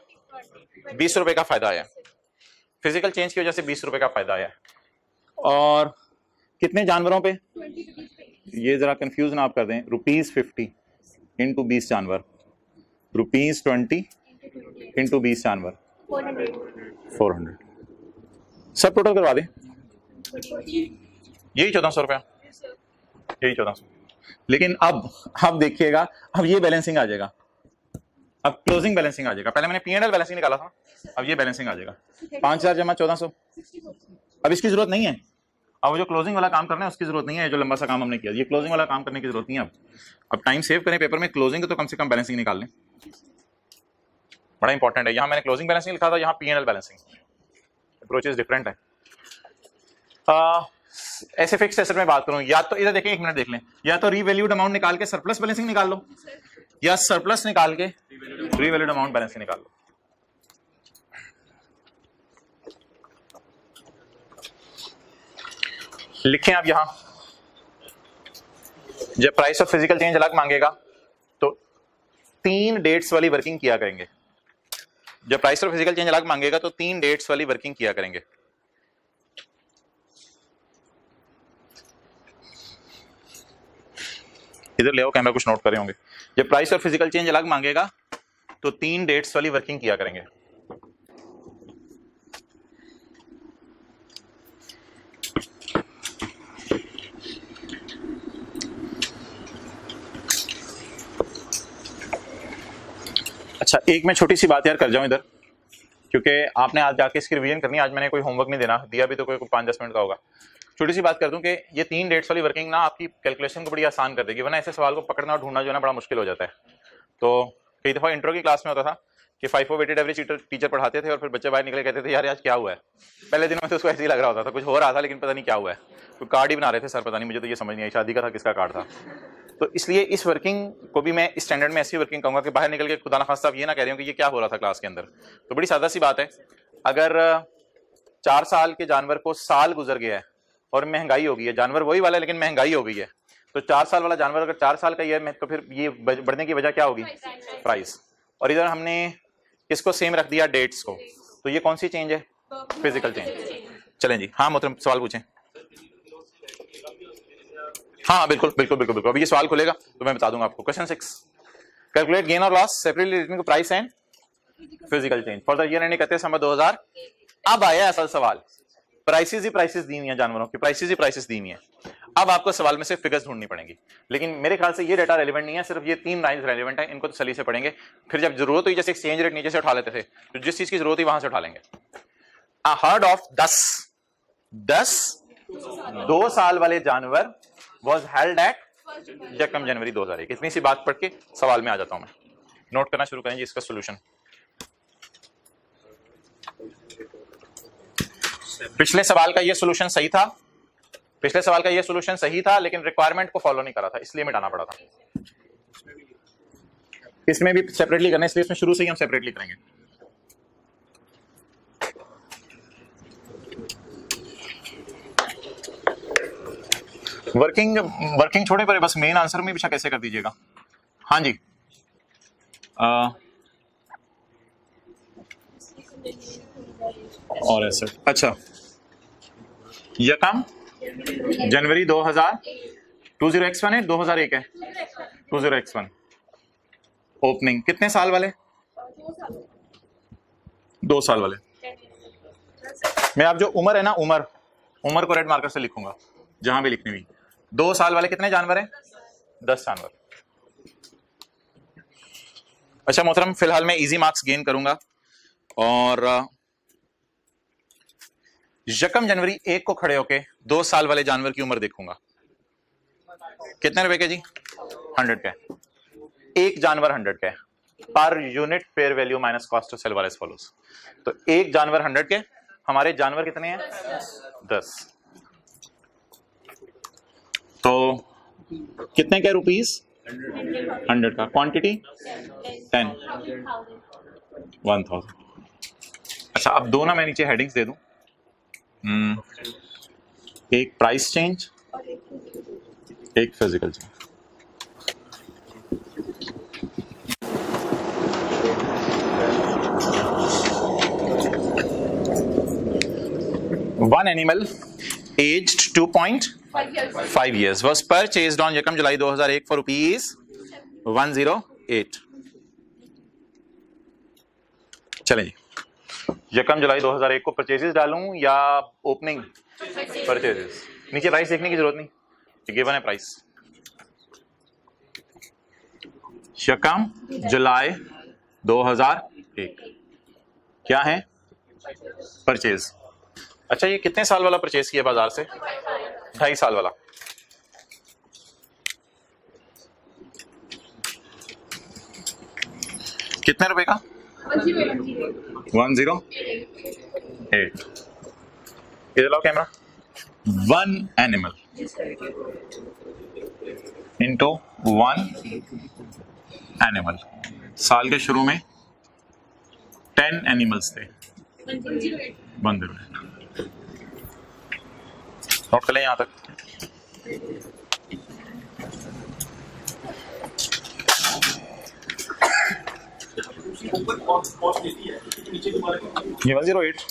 20 रुपए का फायदा आया। फिजिकल चेंज की वजह से 20 रुपए का फायदा आया। और कितने जानवरों पे? ये जरा कंफ्यूज ना आप कर दें। ₹50 इंटू 20 जानवर, ₹20 इंटू 20 जानवर, 400। सब टोटल करवा दें, यही 1400 रुपया, यही 1400। लेकिन अब देखिएगा, अब ये बैलेंसिंग आ जाएगा, अब क्लोजिंग बैलेंसिंग आ जाएगा। पहले मैंने P&L बैलेंसिंग निकाला था, अब ये बैलेंसिंग आ जाएगा। 5000 जमा 1400। अब इसकी जरूरत नहीं है, अब जो क्लोजिंग वाला काम करना है उसकी जरूरत नहीं है। जो लंबा सा काम हमने किया, ये क्लोजिंग वाला काम करने की जरूरत नहीं है। अब टाइम सेव करें पेपर में, क्लोजिंग तो कम से कम बैलेंसिंग निकाल लें। बड़ा इंपॉर्टेंट है। यहाँ मैंने क्लोजिंग बैलेंसिंग लिखा था, यहाँ P&L बैलेंसिंग, अप्रोचेस डिफरेंट है। ऐसे फिक्स्ड एसेट में बात करूं, या तो इधर देखें, एक मिनट देख लें, या तो रीवैल्यूड अमाउंट निकाल के सरप्लस बैलेंसिंग निकाल लो, या सरप्लस निकाल के रीवैल्यूड अमाउंट बैलेंसिंग निकाल लो। लिखें आप यहां, जब प्राइस ऑफ फिजिकल चेंज अलग मांगेगा तो 3 डेट्स वाली वर्किंग किया करेंगे। जब प्राइस ऑफ फिजिकल चेंज अलग मांगेगा तो 3 डेट्स वाली वर्किंग किया करेंगे। इधर ले आओ कैमरा, कुछ नोट करे होंगे। जब प्राइस और फिजिकल चेंज अलग मांगेगा तो 3 डेट्स वाली वर्किंग किया करेंगे। अच्छा, एक मैं छोटी सी बात यार कर जाऊं इधर, क्योंकि आपने आज जाके इसकी रिवीजन करनी है। आज मैंने कोई होमवर्क नहीं देना, दिया भी तो कोई 5-10 मिनट का होगा। छोटी सी बात कर दूं कि ये 3 डेट्स वाली वर्किंग ना आपकी कैलकुलेशन को बड़ी आसान कर देगी, वरना ऐसे सवाल को पकड़ना और ढूंढना जो है ना बड़ा मुश्किल हो जाता है। तो कई दफा इंट्रो की क्लास में होता था कि FIFO वेटेड एवरेज टीचर पढ़ाते थे और फिर बच्चे बाहर निकले कहते थे यार आज क्या हुआ है। पहले दिनों में तो उसको ऐसे ही लग रहा होता था, कुछ हो रहा था लेकिन पता नहीं क्या हुआ है, तो कार्ड ही बना रहे थे सर, पता नहीं, मुझे तो ये समझ नहीं आई शादी का था किसका कार्ड था। तो इसलिए इस वर्किंग को भी मैं इस स्टैंडर्ड में ऐसी वर्किंग कहूंगा कि बाहर निकल के खुदा ना खास्ता आप ये ना कह रहे हो कि ये क्या हो रहा था क्लास के अंदर। तो बड़ी सादा सी बात है, अगर 4 साल के जानवर को साल गुजर गया है और महंगाई हो गई है, जानवर वही वाला है लेकिन महंगाई हो गई है, तो 4 साल वाला जानवर अगर 4 साल का ही है तो फिर ये बढ़ने की वजह क्या होगी? प्राइस। और इधर हमने किसको सेम रख दिया? डेट्स को। तो ये कौन सी चेंज है? Physical change. चलें जी, हाँ मोहतरम सवाल पूछें। हाँ बिल्कुल बिल्कुल बिल्कुल बिल्कुल, अभी ये सवाल खुलेगा तो मैं बता दूंगा आपको। क्वेश्चन 6, कैलकुलेट गेन और loss separately relating to price and physical change for the year ending 31 December 2000। अब आया असल सवाल, प्राइसेस ही प्राइसेस दी हुई है, जानवरों की प्राइसेस ही प्राइसेस दी हुई है। अब आपको सवाल में से फिगर्स ढूंढनी पड़ेंगी, लेकिन मेरे ख्याल से ये डेटा रेलेवेंट नहीं है, सिर्फ ये 3 लाइंस रेलेवेंट है, इनको तसल्ली से पढ़ेंगे। फिर जब जरूरत हुई, जैसे एक्सचेंज रेट नीचे से उठा लेते थे, तो जिस चीज की जरूरत हुई वहां से उठा लेंगे। अ हर्ड ऑफ 10 2 साल वाले जानवर was held at यकम जनवरी 2001। इतनी सी बात पढ़ के सवाल में आ जाता हूं मैं। नोट करना शुरू करेंगे इसका सॉल्यूशन। पिछले सवाल का ये सॉल्यूशन सही था, पिछले सवाल का ये सॉल्यूशन सही था, लेकिन रिक्वायरमेंट को फॉलो नहीं करा था, इसलिए मिटाना पड़ा था। इसमें भी सेपरेटली करना, इसलिए इसमें शुरू से ही हम सेपरेटली करेंगे। वर्किंग छोड़े पर बस मेन आंसर में भी कैसे कर दीजिएगा। हाँ जी, और ऐसे अच्छा, यकम जनवरी 2000 20x1 है 2001 है 20x1। ओपनिंग कितने साल वाले? 2 साल वाले। मैं आप जो उम्र है ना, उम्र को रेड मार्कर से लिखूंगा जहां भी लिखनी हुई। 2 साल वाले कितने जानवर हैं? 10 जानवर। अच्छा मोहतरम, फिलहाल मैं इजी मार्क्स गेन करूंगा और यकम जनवरी 1 को खड़े होके 2 साल वाले जानवर की उम्र देखूंगा। कितने रुपए के जी? 100 के। एक जानवर 100 के, पर unit fair value minus cost of sale वाले फॉलोज। तो एक जानवर 100 के, हमारे जानवर कितने हैं? 10। तो कितने के रुपीस? 100 का। क्वांटिटी 10 1000। अच्छा, अब दो ना मैं नीचे हेडिंग्स दे दूं, एक प्राइस चेंज, एक physical change. One animal aged 2.5 years was purchased on Yakam July 2001 for rupees 108। चलें जी, यकम जुलाई 2001 को परचेजेस डालूं या ओपनिंग? परचेजेस। नीचे प्राइस देखने की जरूरत नहीं, गिवन है प्राइस। यकम जुलाई 2001 क्या है? परचेज। अच्छा, ये कितने साल वाला परचेज किया बाजार से? 2.5 साल वाला। कितने रुपए का? 108। इधर लाओ कैमरा। 1 animal into 1 animal. साल के शुरू में 10 एनिमल्स थे। 108। नोट कर लें यहां तक। ये 108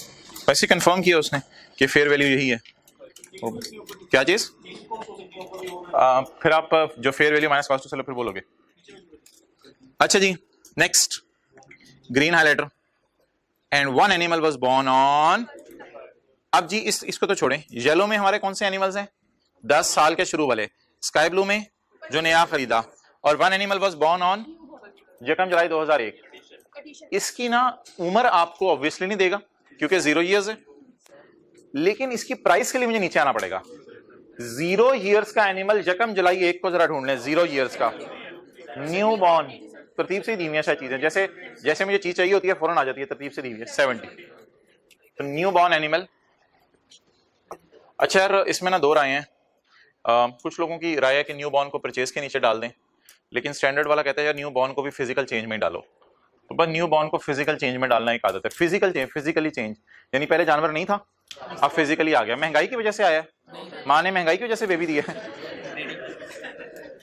वैसे कंफर्म किया उसने कि फेयर वैल्यू यही है। क्या चीज? फिर आप जो फेयर वैल्यू माइनस कॉस्ट चलो फिर बोलोगे। अच्छा जी, next green highlighter and 1 animal was born on. अब जी इसको तो छोड़ें। येलो में हमारे कौन से एनिमल्स हैं? 10 साल के शुरू वाले। स्काई ब्लू में जो नया खरीदा। और 1 एनिमल वाज बोर्न ऑन यकम जुलाई 2001। इसकी ना उम्र आपको ऑब्वियसली नहीं देगा क्योंकि 0 ईयर्स है, लेकिन इसकी प्राइस के लिए मुझे नीचे आना पड़ेगा। 0 ईयर्स का एनिमल यकम जुलाई 1 को जरा ढूंढ लें। 0 ईयर्स का न्यू बॉर्न, तरतीब से दी हुई है शायद चीजें, जैसे जैसे मुझे चीज चाहिए होती है फौरन आ जाती है, तरतीब से दी हुई है। 70। तो न्यू बॉर्न एनिमल। अच्छा यार, इसमें ना 2 राय हैं। कुछ लोगों की राय है कि न्यू बॉर्न को परचेज के नीचे डाल दें, लेकिन स्टैंडर्ड वाला कहता है यार न्यू बॉर्न को भी फिजिकल चेंज में डालो। तो बस न्यू बॉर्न को फिजिकल चेंज में डालना एक आदत है। फिजिकली चेंज यानी पहले जानवर नहीं था, अब फिजिकली आ गया। महंगाई की वजह से आया, माँ ने महंगाई की वजह से बेबी दिया है।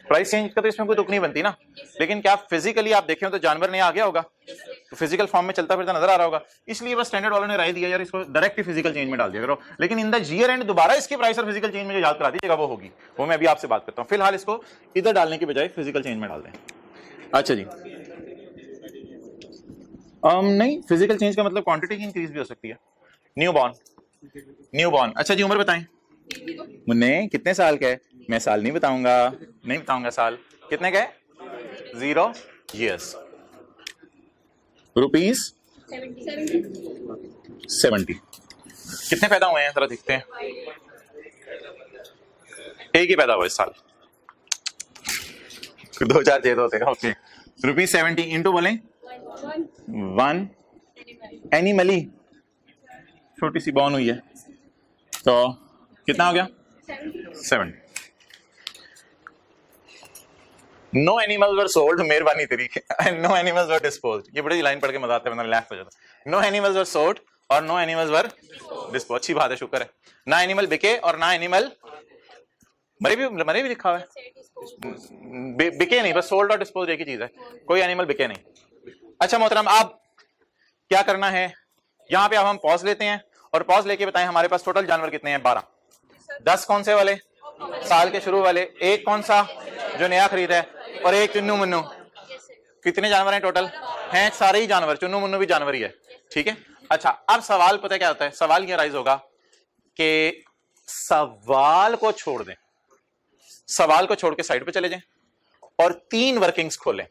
प्राइस चेंज का तो इसमें कोई तुक नहीं बनती ना, लेकिन क्या फिजिकली आप देखें तो जानवर नहीं आ गया होगा, तो फिजिकल फॉर्म में चलता फिरता नजर आ रहा होगा। इसलिए बस स्टैंडर्ड वालों ने राय दिया यार इसको डायरेक्ट ही फिजिकल चेंज में डाल दिया करो, लेकिन इन द ईयर एंड दोबारा इसकी प्राइस और फिजिकल चेंज में जो याद करा दीजिएगा वो होगी, वो मैं अभी आपसे बात करता हूँ। फिलहाल इसको इधर डालने की बजाय फिजिकल चेंज में डाल दें। अच्छा जी, नहीं, फिजिकल चेंज का मतलब क्वांटिटी की इंक्रीज भी हो सकती है। New born. अच्छा जी, उम्र बताएं मुन्ने, कितने साल का है? मैं साल नहीं बताऊंगा साल। कितने का है? 0 ईयर्स। रुपीज 70। कितने पैदा हुए हैं जरा देखते हैं। एक ही पैदा हुआ इस साल, 2-4 जेद होते हैं। ओके, रुपीज 70 इंटू बोले 1 एनिमली, छोटी सी बॉर्न हुई है, तो कितना हो गया? 70। नो एनिमल्स वर सोल्ड, मेहरबानी तेरी, नो एनिमल्स वर डिस्पोज्ड। ये बड़ी लाइन पढ़ के मजा आता है, मतलब रिलैक्स हो जाता है। नो एनिमल्स वर सोल्ड और नो एनिमल्स वर डिस्पोज्ड। अच्छी बात है, शुक्र है। ना एनिमल बिके और ना एनिमल मरे भी लिखा हुआ है। बिके नहीं, बस सोल्ड और डिस्पोज्ड एक ही चीज है, कोई एनिमल बिके नहीं। अच्छा मोहतरम, आप क्या करना है, यहां पे अब हम पॉज लेते हैं और पॉज लेके बताएं हमारे पास टोटल जानवर कितने हैं? 12। 10 कौन से वाले? साल के शुरू वाले। एक कौन सा? जो नया खरीदा है। और एक चुन्नू मुन्नू। कितने जानवर हैं टोटल? हैं सारे ही जानवर, चुन्नू मुन्नू भी जानवर ही है। ठीक है। अच्छा, अब सवाल पता क्या होता है? सवाल ये राइज होगा कि सवाल को छोड़ दें, सवाल को छोड़ के साइड पे चले जाएं और 3 वर्किंग्स खोलें।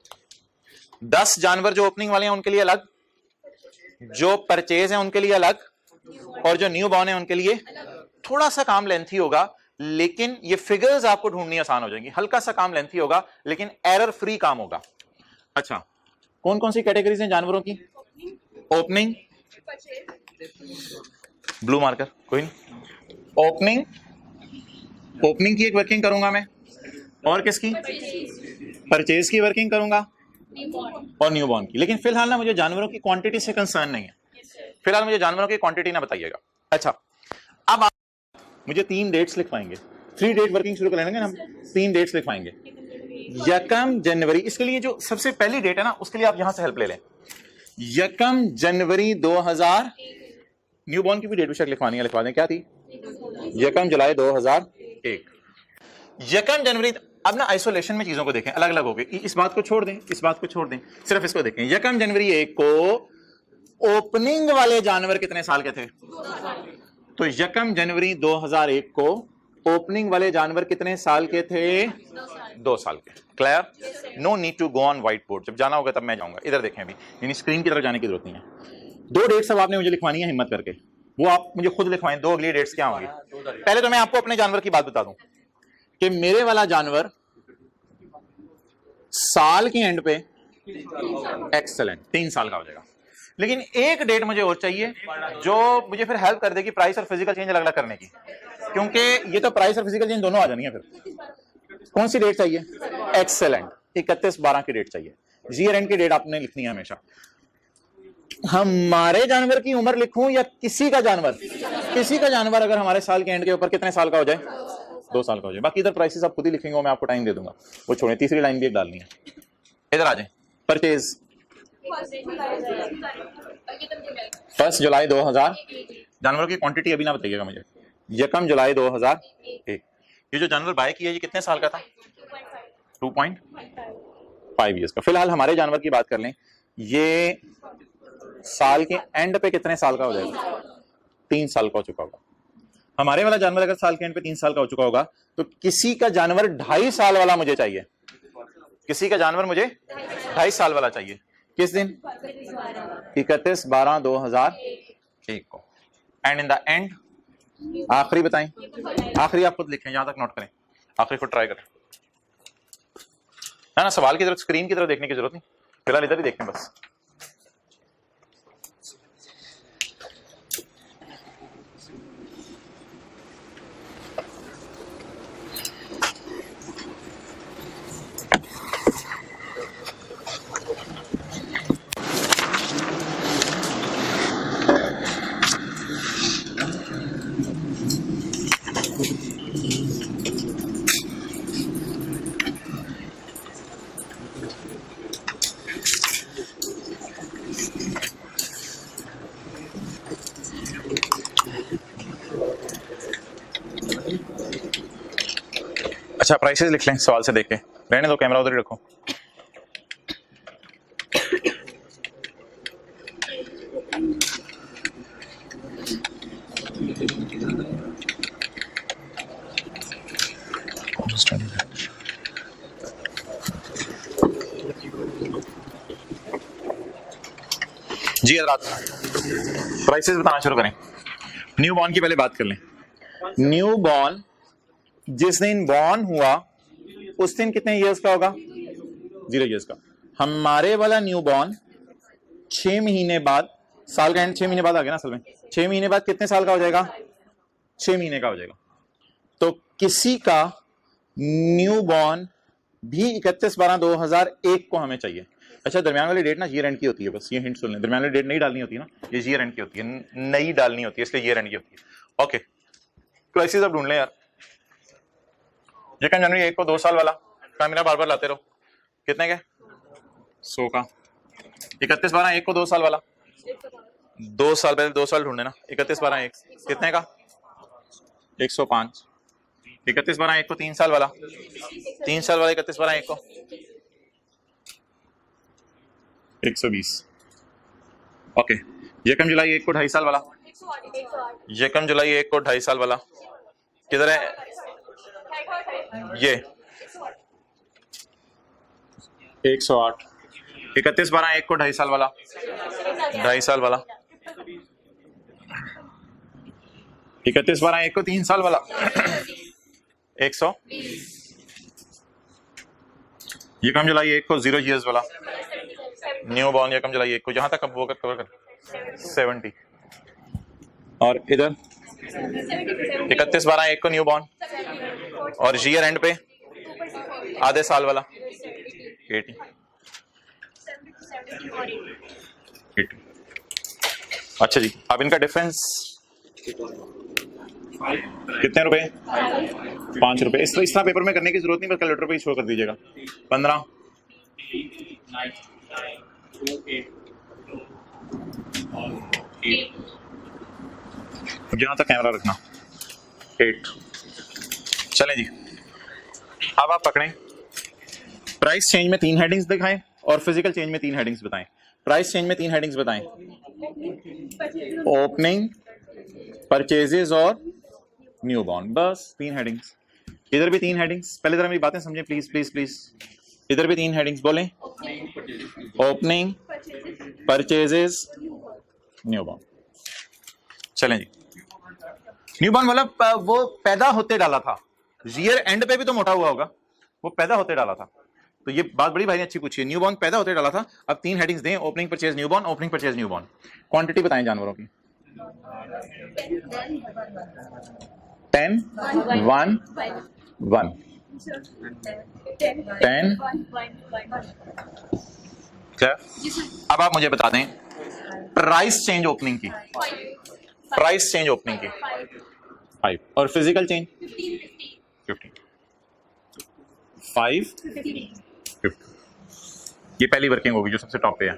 10 जानवर जो ओपनिंग वाले हैं उनके लिए अलग, जो परचेज है उनके लिए अलग, और जो न्यू बॉर्न है उनके लिए। थोड़ा सा काम लेंथी होगा, लेकिन ये फिगर्स आपको ढूंढनी आसान हो जाएंगी। हल्का सा काम लेंथी होगा, लेकिन एरर फ्री काम होगा। अच्छा, कौन कौन सी कैटेगरीज हैं जानवरों की? ओपनिंग, ब्लू मार्कर, कोई नहीं। ओपनिंग की एक वर्किंग करूंगा मैं, और किसकी? परचेज की वर्किंग करूंगा, और न्यू बॉर्न की। लेकिन फिलहाल ना मुझे जानवरों की क्वांटिटी से कंसर्न नहीं है, फिलहाल मुझे जानवरों की क्वांटिटी ना बताइएगा। अच्छा, अब आप मुझे 3 डेट्स लिखवाएंगे। 3 डेट वर्किंग शुरू कर लेंगे ना हम, 3 डेट्स लिखवाएंगे। 1 जनवरी, इसके लिए जो सबसे पहली डेट है ना, उसके लिए आप यहां से हेल्प ले लें। 1 जनवरी 2000। न्यू बॉर्न की भी डेट बेशक लिखवानी है, लिखवा दें। क्या थी? 1 जुलाई 2001। 1 जनवरी। अब ना आइसोलेशन में चीजों को देखें, अलग अलग हो गए। इस बात को छोड़ दें, इस बात को छोड़ दें, सिर्फ इसको देखें। 1 जनवरी 1 को ओपनिंग वाले जानवर कितने साल के थे? तो 1 जनवरी 2001 को ओपनिंग वाले जानवर कितने साल के थे? 2 साल के। Clear? No need to go on white board, जब जाना होगा तब मैं जाऊंगा। इधर देखें, अभी यानी स्क्रीन की तरफ जाने की जरूरत नहीं है। 2 डेट्स अब आपने मुझे लिखवानी है हिम्मत करके, वो आप मुझे खुद लिखवाएं। 2 अगली डेट्स क्या होंगी? पहले तो मैं आपको अपने जानवर की बात बता दूं कि मेरे वाला जानवर साल के एंड पे एक्सेलेंट 3 साल का हो जाएगा। लेकिन एक डेट मुझे और चाहिए जो मुझे फिर हेल्प कर देगी प्राइस और फिजिकल चेंज अलग अलग करने की, क्योंकि ये तो प्राइस और फिजिकल चेंज दोनों आ जानी है। फिर कौन सी डेट चाहिए? एक्सेलेंट, 31/12 की डेट चाहिए। ईयर एंड की डेट आपने लिखनी है हमेशा। हमारे जानवर की उम्र लिखूं या किसी का जानवर? किसी का जानवर अगर हमारे साल के एंड के ऊपर कितने साल का हो जाए? 2 साल का हो जाए। बाकी इधर प्राइसेस आप खुद ही लिखेंगे, मैं आपको टाइम दे दूंगा, वो छोड़े। तीसरी लाइन भी एक डालनी है। इधर आ जाए। परचेज 1 जुलाई 2000। जानवरों की क्वांटिटी अभी ना बताइएगा मुझे। 1 जुलाई 2001। ये जो जानवर बाय किया ये कितने साल का था? 2.5 ईयर्स का। फिलहाल हमारे जानवर की बात कर लें, ये साल के एंड पे कितने साल का हो जाएगा? 3 साल का हो चुका होगा। हमारे वाला जानवर अगर साल के एंड पे 3 साल का हो चुका होगा तो किसी का जानवर 2.5 साल वाला मुझे चाहिए। किसी का जानवर मुझे 2.5 साल वाला चाहिए। किस दिन? 31/12/2001 को। एंड इन द एंड आखिरी बताएं। आखिरी आप खुद लिखें, यहां तक नोट करें, आखिरी खुद ट्राई करें। ना सवाल की तरफ, स्क्रीन की तरफ देखने की जरूरत नहीं, फिलहाल इधर ही देखें बस। अच्छा, प्राइसेस लिख लें सवाल से देख के। रहने दो, कैमरा उधर ही रखो। जी हजरात, प्राइसेस बताना शुरू करें। न्यू बॉर्न की पहले बात कर लें। न्यू बॉर्न जिस दिन बॉर्न हुआ उस दिन कितने इयर्स का होगा? 0 इयर्स का। हमारे वाला न्यू बॉर्न 6 महीने बाद, साल का एंड 6 महीने बाद आ गया ना असल में, 6 महीने बाद कितने साल का हो जाएगा? 6 महीने का हो जाएगा। तो किसी का न्यू बॉर्न भी 31/12/2001 को हमें चाहिए। अच्छा, दरमियान वाली डेट ना ईयर एंड की होती है, बस ये हिंट सुन लें। दरमियान वाली डेट नहीं डालनी होती ना, ये ईयर एंड की होती है, नई डालनी होती है, इसलिए ईयर एंड की होती है। ओके, प्राइसेस अब ढूंढ लें यार। 1 जनवरी 1 को 2 साल वाला, कैमरा बार बार लाते रहो। कितने के? 100 का। 31/12/1 को 2 साल वाला, 2 साल पहले 2 साल ढूंढने ना। 31/12/1 कितने का? 105। 31/12/1 को 3 साल वाला, 3 साल वाला 31/12/1 को 120। ओके, 1 जुलाई 1 को 2.5 साल वाला, 1 जुलाई 1 को 2.5 साल वाला किधर है? ये 108। 31/12/1 को 2.5 साल वाला, 2.5 साल वाला। 31/12/1 को 3 साल वाला 100। 1 जुलाई 1 को 0 ईयर्स वाला न्यू बॉर्न, 1 जुलाई 1 को, जहां तक अब वो कवर कर 70। और इधर 31/12/1 को न्यू बॉर्न और ईयर एंड पे आधे साल वाला 80। अच्छा जी, अब इनका डिफरेंस कितने रुपए? 5 रुपए। इस तरह पेपर में करने की जरूरत नहीं, बस कैलकुलेटर पे ही शो कर दीजिएगा। 15 जहां तक कैमरा रखना 8। चलें जी, अब आप पकड़ें। प्राइस चेंज में 3 हेडिंग्स दिखाएं और फिजिकल चेंज में 3 हेडिंग्स बताएं। प्राइस चेंज में 3 हेडिंग्स बताएं। ओपनिंग, परचेजेस और न्यू बॉर्न, बस 3 हेडिंग्स। इधर भी 3 हेडिंग्स। पहले जरा मेरी बातें समझें प्लीज प्लीज प्लीज। इधर भी 3 हेडिंग्स बोलें। Opening, purchases, new born. चलें जी, न्यू बॉर्न मतलब वो पैदा होते डाला था। ईयर एंड पे भी तो मोटा हुआ होगा, वो पैदा होते डाला था। तो ये बात बड़ी भाई ने अच्छी पूछी है, न्यूबॉर्न पैदा होते डाला था, अब 3 हेडिंग्स दें, opening purchase newborn, opening purchase newborn, quantity बताएं जानवरों की। 10 1 1 10। क्या? अब आप मुझे बता दें प्राइस चेंज ओपनिंग की, प्राइस चेंज ओपनिंग की 5 और फिजिकल चेंज 15 5 50। ये पहली वर्किंग होगी जो सबसे टॉप पे है।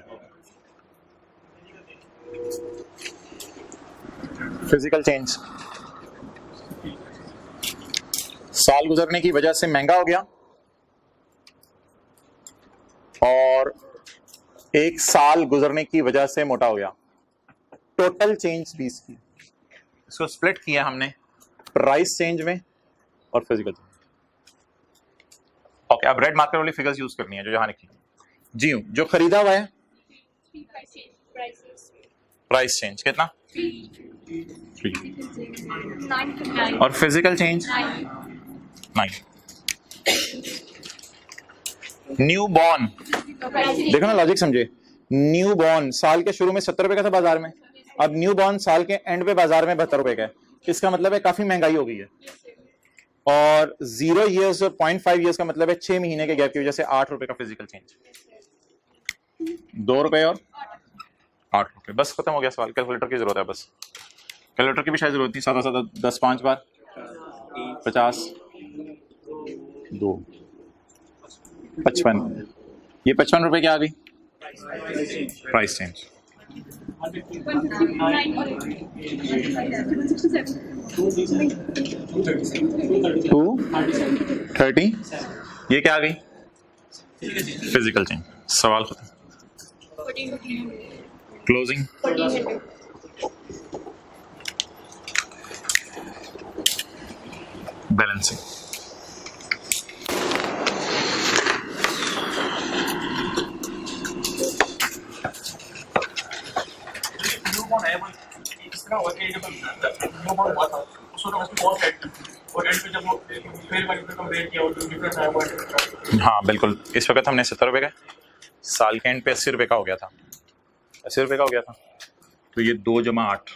फिजिकल चेंज साल गुजरने की वजह से महंगा हो गया और 1 साल गुजरने की वजह से मोटा हो गया। टोटल चेंज 20 की, इसको स्प्लिट किया हमने प्राइस चेंज में और फिजिकल चेंज। ओके, अब रेड मार्कर वाली फिगर्स यूज करनी है जो यहां लिखी जी हूं। जो खरीदा हुआ है प्राइस चेंज कितना 3 और फिजिकल चेंज 9। न्यू बॉर्न, देखो ना लॉजिक समझे, न्यू बॉर्न साल के शुरू में 70 रुपए का था बाजार में, अब न्यू बॉर्न साल के एंड पे बाजार में 72 रुपए का है। इसका मतलब है काफी महंगाई हो गई है। और 0 ईयर्स और 0.5 ईयर्स का मतलब है 6 महीने के गैप की वजह से 8 रुपए का फिजिकल चेंज, 2 रुपए और 8 रुपए। बस खत्म हो गया सवाल। कैलकुलेटर की जरूरत है, बस कैलकुलेटर की भी शायद जरूरत नहीं। 7 7 10 5 बार 50 2 55। ये 55 रुपए क्या आ गई प्राइस चेंज। 230 ये क्या आ गई फिजिकल चेंज। सवाल खत्म। Closing balancing. हाँ बिल्कुल, इस वक्त हमने 70 रुपए का, साल के एंड पे 80 रुपए का हो गया था, 80 रुपए का हो गया था। तो ये 2 जमा 8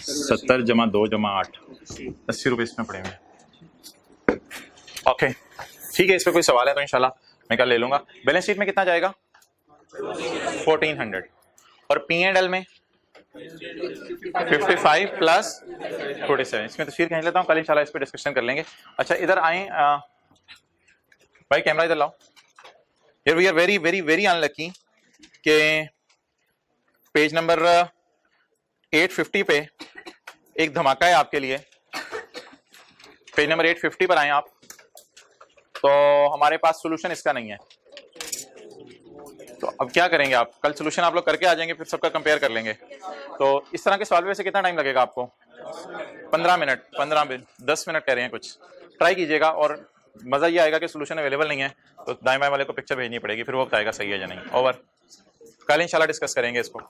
70 जमा 2 जमा 8 80 रुपए इसमें पड़े हुए। ओके ठीक है, इस पे कोई सवाल है तो इंशाल्लाह मैं कल ले लूंगा। बैलेंस शीट में कितना जाएगा 1400 और P&L में 55 प्लस 47। इसमें तस्वीर खींच लेता हूँ, कल इंशाल्लाह इस पे डिस्कशन कर लेंगे। अच्छा इधर आए भाई, कैमरा इधर लाओ। Here we are very very very unlucky के पेज नंबर 850 पे एक धमाका है आपके लिए। पेज नंबर 850 पर आए आप, तो हमारे पास सोल्यूशन इसका नहीं है। तो अब क्या करेंगे आप, कल सोल्यूशन आप लोग करके आ जाएंगे, फिर सबका कंपेयर कर लेंगे। तो इस तरह के सवाल में से कितना टाइम लगेगा आपको 15 मिनट 10 मिनट कह रहे हैं कुछ। ट्राई कीजिएगा और मजा ये आएगा कि सोल्यूशन अवेलेबल नहीं है तो दाएं बाएं वाले को पिक्चर भेजनी पड़ेगी, फिर वो बताएगा सही है या नहीं। ओवर। कल इंशाल्लाह डिस्कस करेंगे इसको।